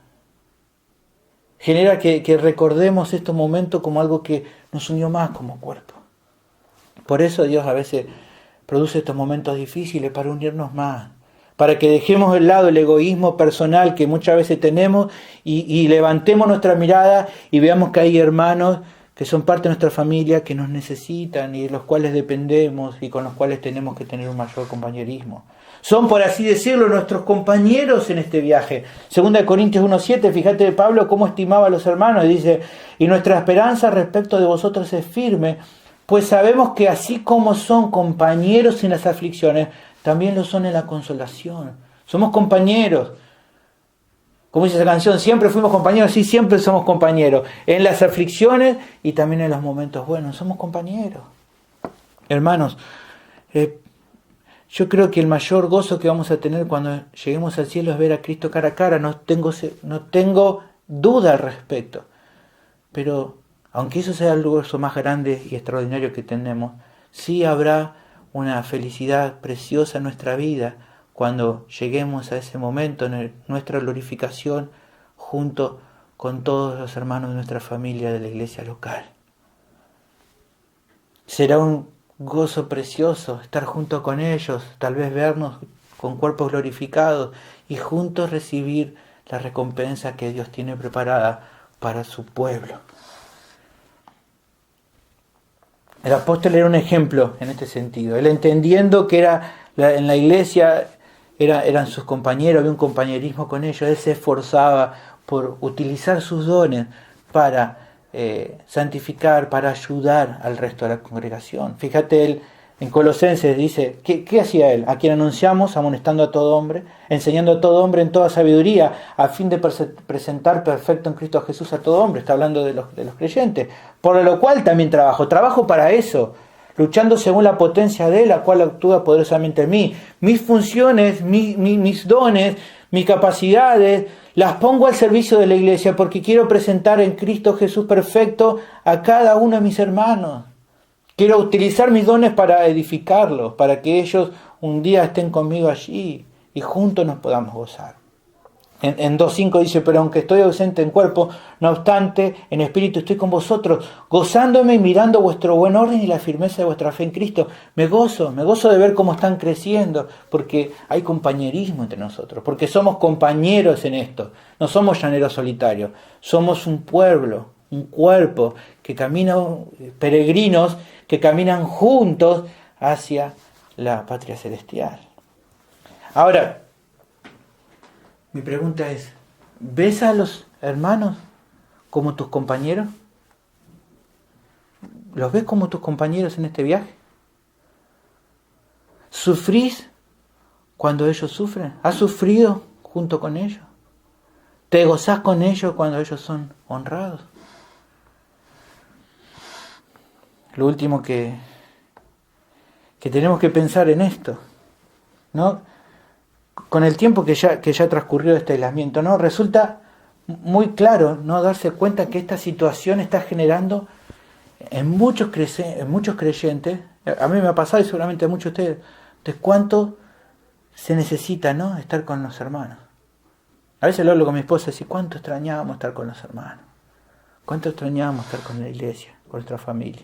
Genera que recordemos estos momentos como algo que nos unió más como cuerpo. Por eso Dios a veces produce estos momentos difíciles para unirnos más. Para que dejemos de lado el egoísmo personal que muchas veces tenemos y levantemos nuestra mirada y veamos que hay hermanos que son parte de nuestra familia, que nos necesitan y de los cuales dependemos y con los cuales tenemos que tener un mayor compañerismo. Son, por así decirlo, nuestros compañeros en este viaje. 2 Corintios 1:7, fíjate Pablo cómo estimaba a los hermanos, y dice: y nuestra esperanza respecto de vosotros es firme, pues sabemos que así como son compañeros en las aflicciones, también lo son en la consolación. Somos compañeros. Como dice esa canción, siempre fuimos compañeros, sí, siempre somos compañeros. En las aflicciones y también en los momentos buenos, somos compañeros. Hermanos, yo creo que el mayor gozo que vamos a tener cuando lleguemos al cielo es ver a Cristo cara a cara. No tengo duda al respecto. Pero aunque eso sea el gozo más grande y extraordinario que tenemos, sí habrá una felicidad preciosa en nuestra vida cuando lleguemos a ese momento en nuestra glorificación junto con todos los hermanos de nuestra familia de la iglesia local. Será un gozo precioso estar junto con ellos, tal vez vernos con cuerpos glorificados y juntos recibir la recompensa que Dios tiene preparada para su pueblo. El apóstol era un ejemplo en este sentido. Él, entendiendo que en la iglesia eran sus compañeros, había un compañerismo con ellos, él se esforzaba por utilizar sus dones para santificar, para ayudar al resto de la congregación. Fíjate, él En Colosenses dice, ¿qué hacía él? A quien anunciamos, amonestando a todo hombre, enseñando a todo hombre en toda sabiduría, a fin de presentar perfecto en Cristo Jesús a todo hombre. Está hablando de los creyentes. Por lo cual también trabajo para eso, luchando según la potencia de Él, la cual actúa poderosamente en mí. Mis funciones, mis dones, mis capacidades, las pongo al servicio de la iglesia porque quiero presentar en Cristo Jesús perfecto a cada uno de mis hermanos. Quiero utilizar mis dones para edificarlos, para que ellos un día estén conmigo allí y juntos nos podamos gozar. En 2.5 dice, pero aunque estoy ausente en cuerpo, no obstante, en espíritu estoy con vosotros, gozándome y mirando vuestro buen orden y la firmeza de vuestra fe en Cristo. Me gozo de ver cómo están creciendo, porque hay compañerismo entre nosotros, porque somos compañeros en esto. No somos llaneros solitarios, somos un pueblo, un cuerpo que camina, peregrinos que caminan juntos hacia la patria celestial. Ahora, mi pregunta es, ¿ves a los hermanos como tus compañeros? ¿Los ves como tus compañeros en este viaje? ¿Sufrís cuando ellos sufren? ¿Has sufrido junto con ellos? ¿Te gozás con ellos cuando ellos son honrados? Lo último que tenemos que pensar en esto, ¿no? Con el tiempo que ya transcurrió este aislamiento, ¿no? Resulta muy claro, ¿no? Darse cuenta que esta situación está generando en muchos creyentes, a mí me ha pasado y seguramente a muchos de ustedes, de cuánto se necesita, ¿no? Estar con los hermanos. A veces lo hablo con mi esposa y digo, ¿cuánto extrañábamos estar con los hermanos? ¿Cuánto extrañábamos estar con la iglesia, con nuestra familia?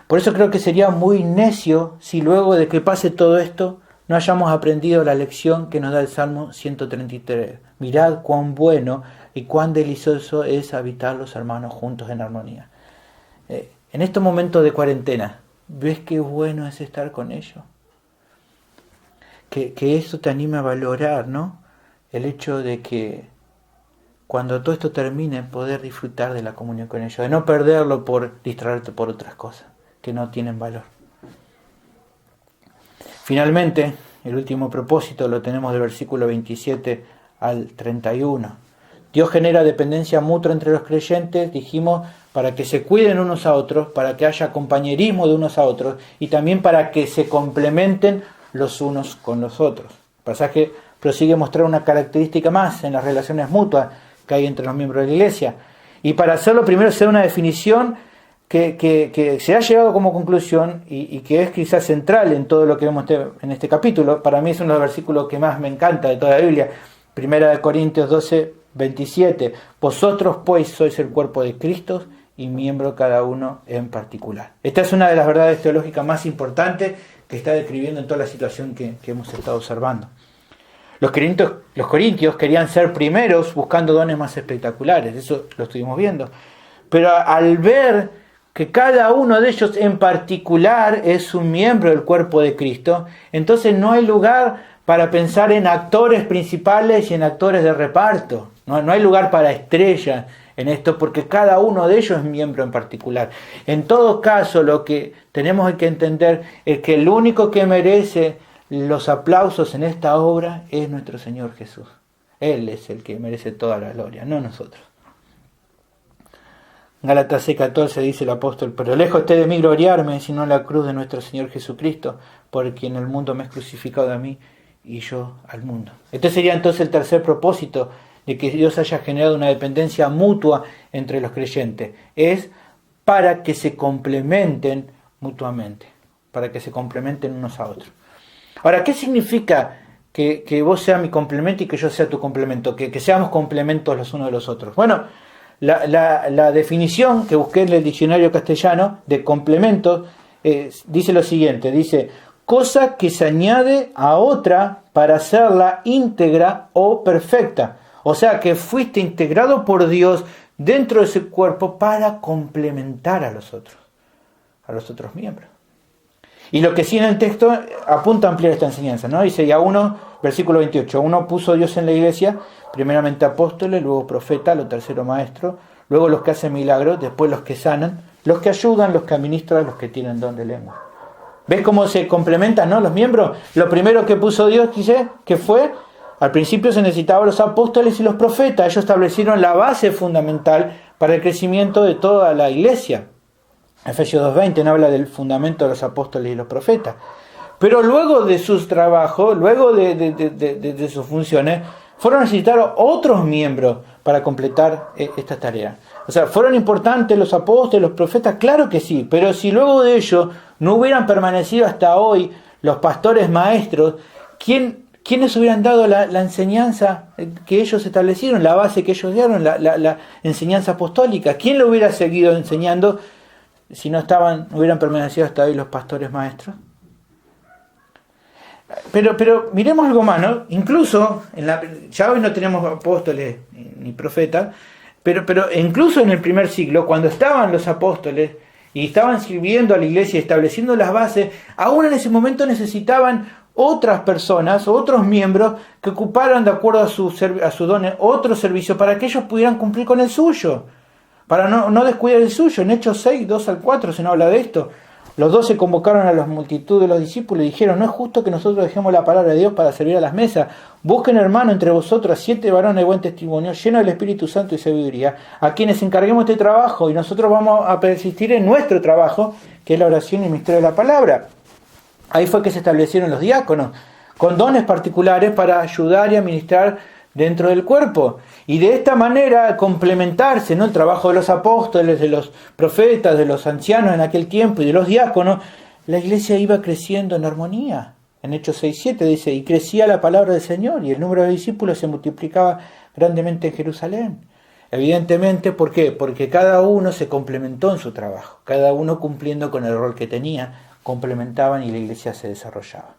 Por eso creo que sería muy necio si luego de que pase todo esto no hayamos aprendido la lección que nos da el Salmo 133. Mirad cuán bueno y cuán delicioso es habitar los hermanos juntos en armonía. En estos momentos de cuarentena, ¿ves qué bueno es estar con ellos? Que eso te anime a valorar, ¿no? El hecho de que cuando todo esto termine, poder disfrutar de la comunión con ellos, de no perderlo por distraerte por otras cosas que no tienen valor. Finalmente, el último propósito lo tenemos del versículo 27 al 31. Dios genera dependencia mutua entre los creyentes, dijimos, para que se cuiden unos a otros, para que haya compañerismo de unos a otros y también para que se complementen los unos con los otros. El pasaje prosigue a mostrar una característica más en las relaciones mutuas que hay entre los miembros de la iglesia. Y para hacerlo, primero se da una definición que se ha llegado como conclusión y que es quizás central en todo lo que vemos en este capítulo. Para mí es uno de los versículos que más me encanta de toda la Biblia. 1 Corintios 12, 27. Vosotros pues sois el cuerpo de Cristo y miembro cada uno en particular. Esta es una de las verdades teológicas más importantes que está describiendo en toda la situación que hemos estado observando. Los corintios querían ser primeros buscando dones más espectaculares, eso lo estuvimos viendo. Pero al ver que cada uno de ellos en particular es un miembro del cuerpo de Cristo, entonces no hay lugar para pensar en actores principales y en actores de reparto. No hay lugar para estrellas en esto, porque cada uno de ellos es miembro en particular. En todo caso, lo que tenemos que entender es que el único que merece los aplausos en esta obra es nuestro Señor Jesús. Él es el que merece toda la gloria, no nosotros. Gálatas 6:14 dice el apóstol, pero lejos esté de mí gloriarme, sino en la cruz de nuestro Señor Jesucristo, por quien el mundo me es crucificado a mí y yo al mundo. Este sería entonces el tercer propósito de que Dios haya generado una dependencia mutua entre los creyentes. Es para que se complementen mutuamente, para que se complementen unos a otros. Ahora, ¿qué significa que vos seas mi complemento y que yo sea tu complemento? Que seamos complementos los unos de los otros. Bueno, la definición que busqué en el diccionario castellano de complemento dice lo siguiente, dice, cosa que se añade a otra para hacerla íntegra o perfecta. O sea que fuiste integrado por Dios dentro de ese cuerpo para complementar a los otros miembros. Y lo que sí en el texto apunta a ampliar esta enseñanza, ¿no? Dice, y a uno, versículo 28, uno puso Dios en la iglesia, primeramente apóstoles, luego profetas, lo tercero maestro, luego los que hacen milagros, después los que sanan, los que ayudan, los que administran, los que tienen don de lengua. ¿Ves cómo se complementan, ¿no? Los miembros. Lo primero que puso Dios, dice, que fue, al principio se necesitaban los apóstoles y los profetas. Ellos establecieron la base fundamental para el crecimiento de toda la iglesia. Efesios 2:20 no habla del fundamento de los apóstoles y los profetas. Pero luego de sus trabajos, luego de sus funciones, fueron necesitados otros miembros para completar esta tarea. O sea, ¿fueron importantes los apóstoles, los profetas? Claro que sí, pero si luego de ello no hubieran permanecido hasta hoy los pastores maestros, ¿quiénes hubieran dado la enseñanza que ellos establecieron, la base que ellos dieron, la enseñanza apostólica? ¿Quién lo hubiera seguido enseñando si no hubieran permanecido hasta hoy los pastores maestros? Pero miremos algo más, ¿no? Incluso, ya hoy no tenemos apóstoles ni profetas, pero incluso en el primer siglo, cuando estaban los apóstoles y estaban sirviendo a la iglesia y estableciendo las bases, aún en ese momento necesitaban otras personas, otros miembros que ocuparan de acuerdo a sus dones otro servicio para que ellos pudieran cumplir con el suyo, para no descuidar el suyo. En Hechos 6, 2-4 se nos habla de esto. Los 12 convocaron a la multitud de los discípulos y dijeron: no es justo que nosotros dejemos la palabra de Dios para servir a las mesas. Busquen, hermano, entre vosotros 7 varones de buen testimonio, llenos del Espíritu Santo y sabiduría, a quienes encarguemos este trabajo, y nosotros vamos a persistir en nuestro trabajo, que es la oración y el misterio de la palabra. Ahí fue que se establecieron los diáconos, con dones particulares para ayudar y administrar dentro del cuerpo. Y de esta manera complementarse, ¿no?, el trabajo de los apóstoles, de los profetas, de los ancianos en aquel tiempo y de los diáconos, la iglesia iba creciendo en armonía. En Hechos 6:7 dice: y crecía la palabra del Señor y el número de discípulos se multiplicaba grandemente en Jerusalén. Evidentemente, ¿por qué? Porque cada uno se complementó en su trabajo, cada uno cumpliendo con el rol que tenía, complementaban y la iglesia se desarrollaba.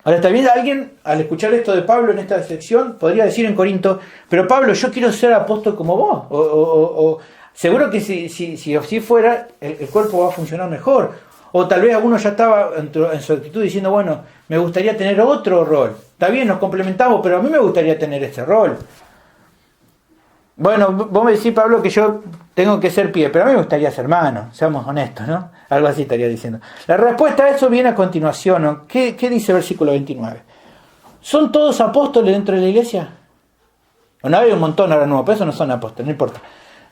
Ahora, también alguien, al escuchar esto de Pablo en esta sección, podría decir en Corinto: pero Pablo, yo quiero ser apóstol como vos. O seguro que si así fuera, el cuerpo va a funcionar mejor. O tal vez alguno ya estaba en su actitud diciendo: bueno, me gustaría tener otro rol. Está bien, nos complementamos, pero a mí me gustaría tener este rol. Bueno, vos me decís, Pablo, que yo tengo que ser pie, pero a mí me gustaría ser mano, seamos honestos, ¿no? Algo así estaría diciendo. La respuesta a eso viene a continuación, ¿no? ¿Qué dice el versículo 29? ¿Son todos apóstoles dentro de la iglesia? Bueno, hay un montón ahora nuevo, pero eso no son apóstoles, no importa.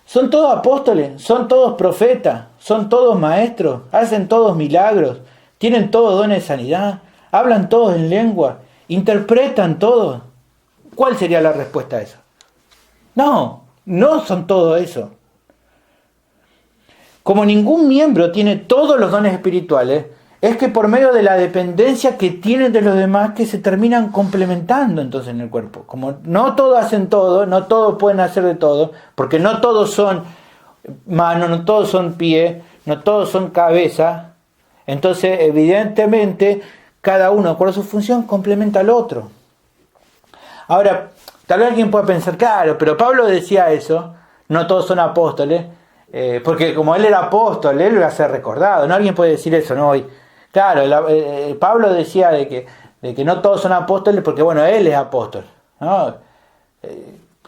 ¿Son todos apóstoles? ¿Son todos profetas? ¿Son todos maestros? ¿Hacen todos milagros? ¿Tienen todos dones de sanidad? ¿Hablan todos en lengua? ¿Interpretan todos? ¿Cuál sería la respuesta a eso? No son todo eso. Como ningún miembro tiene todos los dones espirituales, es que por medio de la dependencia que tienen de los demás que se terminan complementando entonces en el cuerpo. Como no todos hacen todo, no todos pueden hacer de todo, porque no todos son mano, no todos son pie, no todos son cabeza, entonces evidentemente cada uno, de acuerdo a su función, complementa al otro. Ahora, tal vez alguien pueda pensar: claro, pero Pablo decía eso, no todos son apóstoles, porque como él era apóstol, él iba a ser recordado. No, alguien puede decir eso, ¿no? Hoy, claro, Pablo decía de que no todos son apóstoles porque, bueno, él es apóstol, ¿no?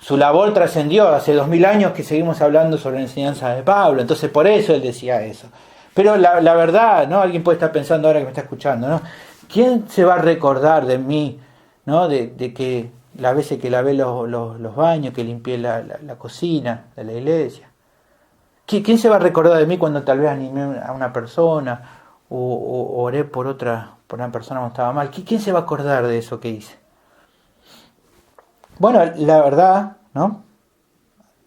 Su labor trascendió, hace 2000 años que seguimos hablando sobre la enseñanza de Pablo, entonces por eso él decía eso. Pero la verdad, ¿no? Alguien puede estar pensando ahora que me está escuchando, ¿no? ¿Quién se va a recordar de mí, ¿no? De que las veces que lavé los baños, que limpié la cocina de la iglesia? ¿Quién se va a recordar de mí cuando tal vez animé a una persona o oré por una persona cuando estaba mal? ¿Quién se va a acordar de eso que hice? Bueno, la verdad, ¿no?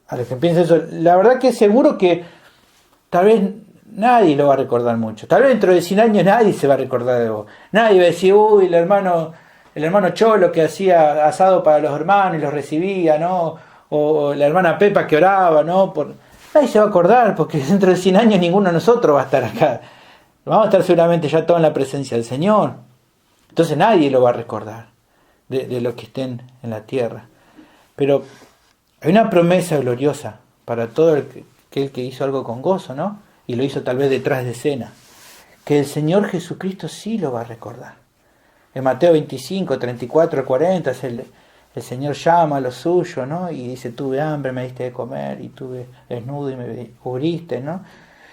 A los que piensen eso, la verdad que seguro que tal vez nadie lo va a recordar mucho. Tal vez dentro de 100 años nadie se va a recordar de vos. Nadie va a decir: uy, el hermano Cholo que hacía asado para los hermanos y los recibía, ¿no? O la hermana Pepa que oraba, ¿no? Nadie se va a acordar, porque dentro de 100 años ninguno de nosotros va a estar acá. Vamos a estar seguramente ya todos en la presencia del Señor. Entonces nadie lo va a recordar de los que estén en la tierra. Pero hay una promesa gloriosa para todo aquel que hizo algo con gozo, ¿no? Y lo hizo tal vez detrás de escena. Que el Señor Jesucristo sí lo va a recordar. En Mateo 25, 34 al 40, el Señor llama a los suyos, ¿no? Y dice: tuve hambre, me diste de comer, y tuve desnudo y me cubriste, ¿no?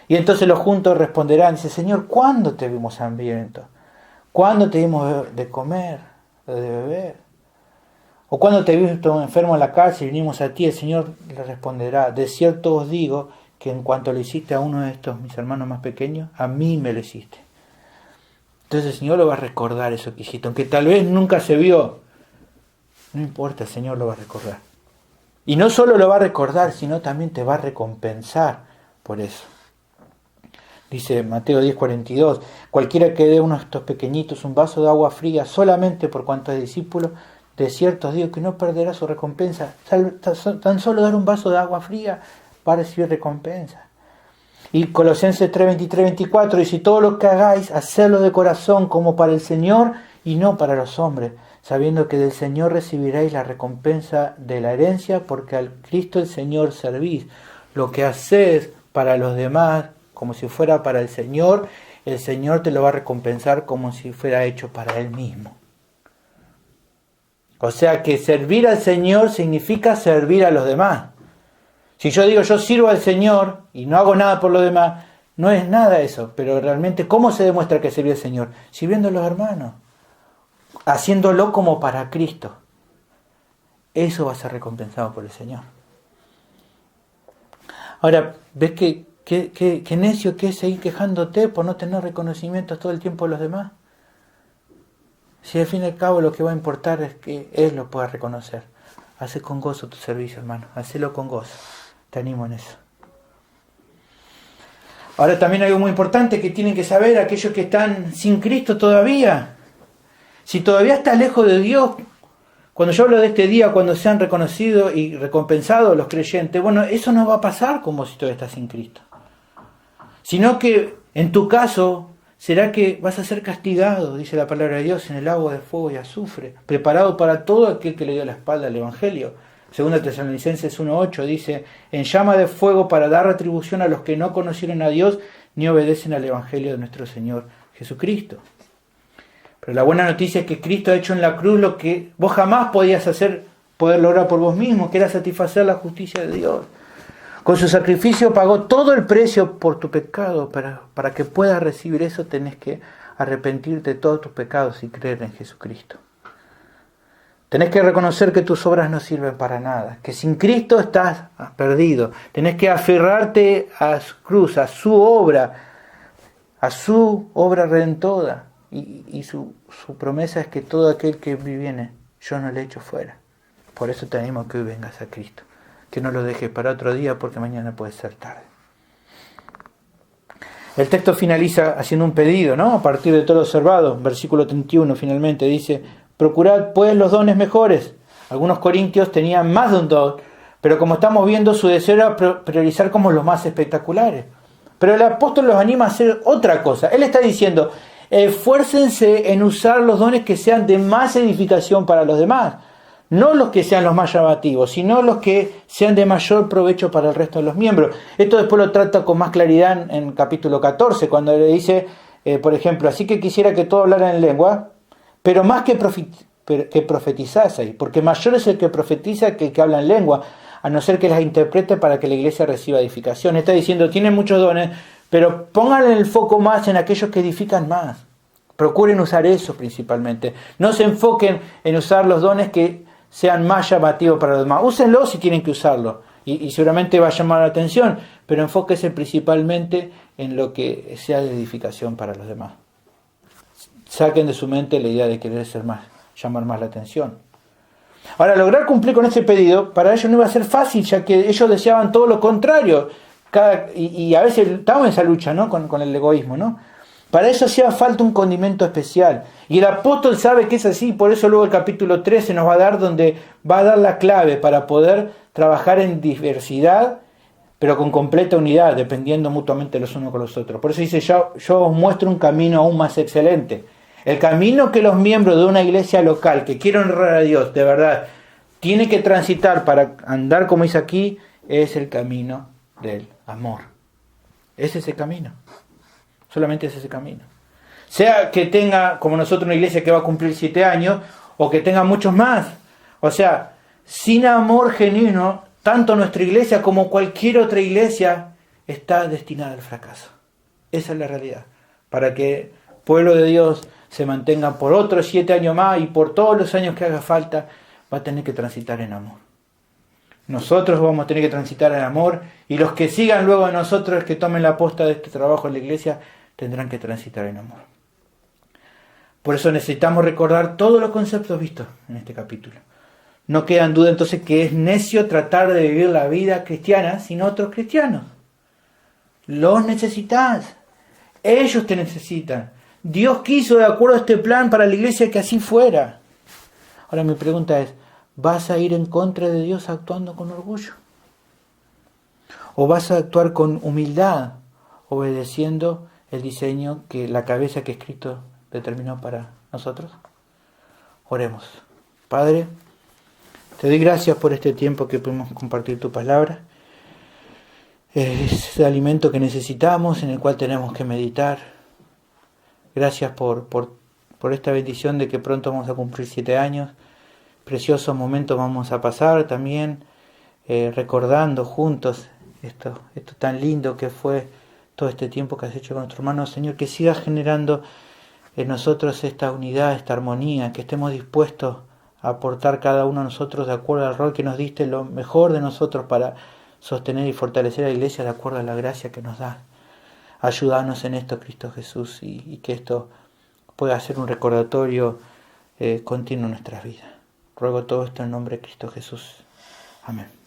Y entonces los juntos responderán, dice, Señor, ¿cuándo te vimos hambriento? ¿Cuándo te dimos de comer o de beber? ¿O cuándo te vimos enfermo en la cárcel y vinimos a ti? El Señor le responderá, de cierto os digo que en cuanto lo hiciste a uno de estos mis hermanos más pequeños, a mí me lo hiciste. Entonces el Señor lo va a recordar eso que hiciste, aunque tal vez nunca se vio. No importa, el Señor lo va a recordar. Y no solo lo va a recordar, sino también te va a recompensar por eso. Dice Mateo 10:42, cualquiera que dé a uno de estos pequeñitos un vaso de agua fría solamente por cuanto es discípulo, de cierto os digo que no perderá su recompensa. Tan solo dar un vaso de agua fría va a recibir recompensa. Y Colosenses 3:23-24 dice, todo lo que hagáis, hacedlo de corazón como para el Señor y no para los hombres, sabiendo que del Señor recibiréis la recompensa de la herencia, porque al Cristo el Señor servís. Lo que hacéis para los demás, como si fuera para el Señor te lo va a recompensar como si fuera hecho para Él mismo. O sea que servir al Señor significa servir a los demás. Si yo digo yo sirvo al Señor y no hago nada por los demás, no es nada eso. Pero realmente, ¿cómo se demuestra que sirve al Señor? Sirviendo a los hermanos. Haciéndolo como para Cristo. Eso va a ser recompensado por el Señor. Ahora, ¿ves qué necio que es seguir quejándote por no tener reconocimientos todo el tiempo de los demás? Si al fin y al cabo lo que va a importar es que Él lo pueda reconocer. Hace con gozo tu servicio, hermano. Hacelo con gozo. Te animo en eso. Ahora también hay algo muy importante que tienen que saber aquellos que están sin Cristo todavía. Si todavía estás lejos de Dios, cuando yo hablo de este día, cuando sean reconocidos y recompensados los creyentes, bueno, eso no va a pasar como si todavía estás sin Cristo. Sino que en tu caso será que vas a ser castigado, dice la palabra de Dios, en el agua de fuego y azufre, preparado para todo aquel que le dio la espalda al Evangelio. Segunda Tesalonicenses 1:8 dice, en llama de fuego para dar retribución a los que no conocieron a Dios ni obedecen al Evangelio de nuestro Señor Jesucristo. Pero la buena noticia es que Cristo ha hecho en la cruz lo que vos jamás podías hacer, poder lograr por vos mismo, que era satisfacer la justicia de Dios. Con su sacrificio pagó todo el precio por tu pecado. Para que puedas recibir eso tenés que arrepentirte de todos tus pecados y creer en Jesucristo. Tenés que reconocer que tus obras no sirven para nada, que sin Cristo estás perdido. Tenés que aferrarte a su cruz, a su obra redentora. Y su promesa es que todo aquel que viene, yo no le echo fuera. Por eso te animo a que hoy vengas a Cristo. Que no lo dejes para otro día porque mañana puede ser tarde. El texto finaliza haciendo un pedido, ¿no? A partir de todo lo observado, versículo 31 finalmente dice, procurad pues los dones mejores. Algunos corintios tenían más de un don, pero como estamos viendo su deseo era priorizar como los más espectaculares. Pero el apóstol los anima a hacer otra cosa. Él está diciendo, esfuércense en usar los dones que sean de más edificación para los demás. No los que sean los más llamativos, sino los que sean de mayor provecho para el resto de los miembros. Esto después lo trata con más claridad en capítulo 14, cuando le dice, por ejemplo, así que quisiera que todos hablaran en lengua, pero más que profetizaseis, porque mayor es el que profetiza que el que habla en lengua, a no ser que las interprete para que la iglesia reciba edificación. Está diciendo, tienen muchos dones, pero pongan el foco más en aquellos que edifican más. Procuren usar eso principalmente. No se enfoquen en usar los dones que sean más llamativos para los demás. Úsenlo si tienen que usarlo. Y seguramente va a llamar la atención, pero enfóquese principalmente en lo que sea de edificación para los demás. Saquen de su mente la idea de querer ser más, llamar más la atención. Ahora, lograr cumplir con este pedido, para ellos no iba a ser fácil, ya que ellos deseaban todo lo contrario. Y a veces estamos en esa lucha, ¿no? con el egoísmo, ¿no? Para eso hacía falta un condimento especial. Y el apóstol sabe que es así, por eso luego el capítulo 13 nos va a dar donde va a dar la clave para poder trabajar en diversidad, pero con completa unidad, dependiendo mutuamente los unos con los otros. Por eso dice, yo os muestro un camino aún más excelente. El camino que los miembros de una iglesia local que quieren honrar a Dios, de verdad, tienen que transitar para andar como dice aquí, es el camino del amor. Es ese camino. Solamente es ese camino. Sea que tenga, como nosotros, una iglesia que va a cumplir 7 años, o que tenga muchos más. O sea, sin amor genuino, tanto nuestra iglesia como cualquier otra iglesia está destinada al fracaso. Esa es la realidad. Para que el pueblo de Dios se mantenga por otros 7 años más y por todos los años que haga falta, va a tener que transitar en amor. Nosotros vamos a tener que transitar en amor, y los que sigan luego de nosotros, que tomen la posta de este trabajo en la iglesia, tendrán que transitar en amor. Por eso necesitamos recordar todos los conceptos vistos en este capítulo. No queda en duda entonces que es necio tratar de vivir la vida cristiana sin otros cristianos. Los necesitas. Ellos te necesitan. Dios quiso, de acuerdo a este plan, para la iglesia que así fuera. Ahora mi pregunta es, ¿vas a ir en contra de Dios actuando con orgullo? ¿O vas a actuar con humildad, obedeciendo el diseño que la cabeza que Cristo determinó para nosotros? Oremos. Padre, te doy gracias por este tiempo que pudimos compartir tu palabra. Es el alimento que necesitamos, en el cual tenemos que meditar. Gracias por esta bendición de que pronto vamos a cumplir 7 años. Preciosos momentos vamos a pasar también, recordando juntos esto tan lindo que fue todo este tiempo que has hecho con nuestro hermano. Señor, que sigas generando en nosotros esta unidad, esta armonía, que estemos dispuestos a aportar cada uno de nosotros de acuerdo al rol que nos diste, lo mejor de nosotros para sostener y fortalecer a la iglesia de acuerdo a la gracia que nos da. Ayúdanos en esto, Cristo Jesús, y que esto pueda ser un recordatorio continuo en nuestras vidas. Ruego todo esto en nombre de Cristo Jesús. Amén.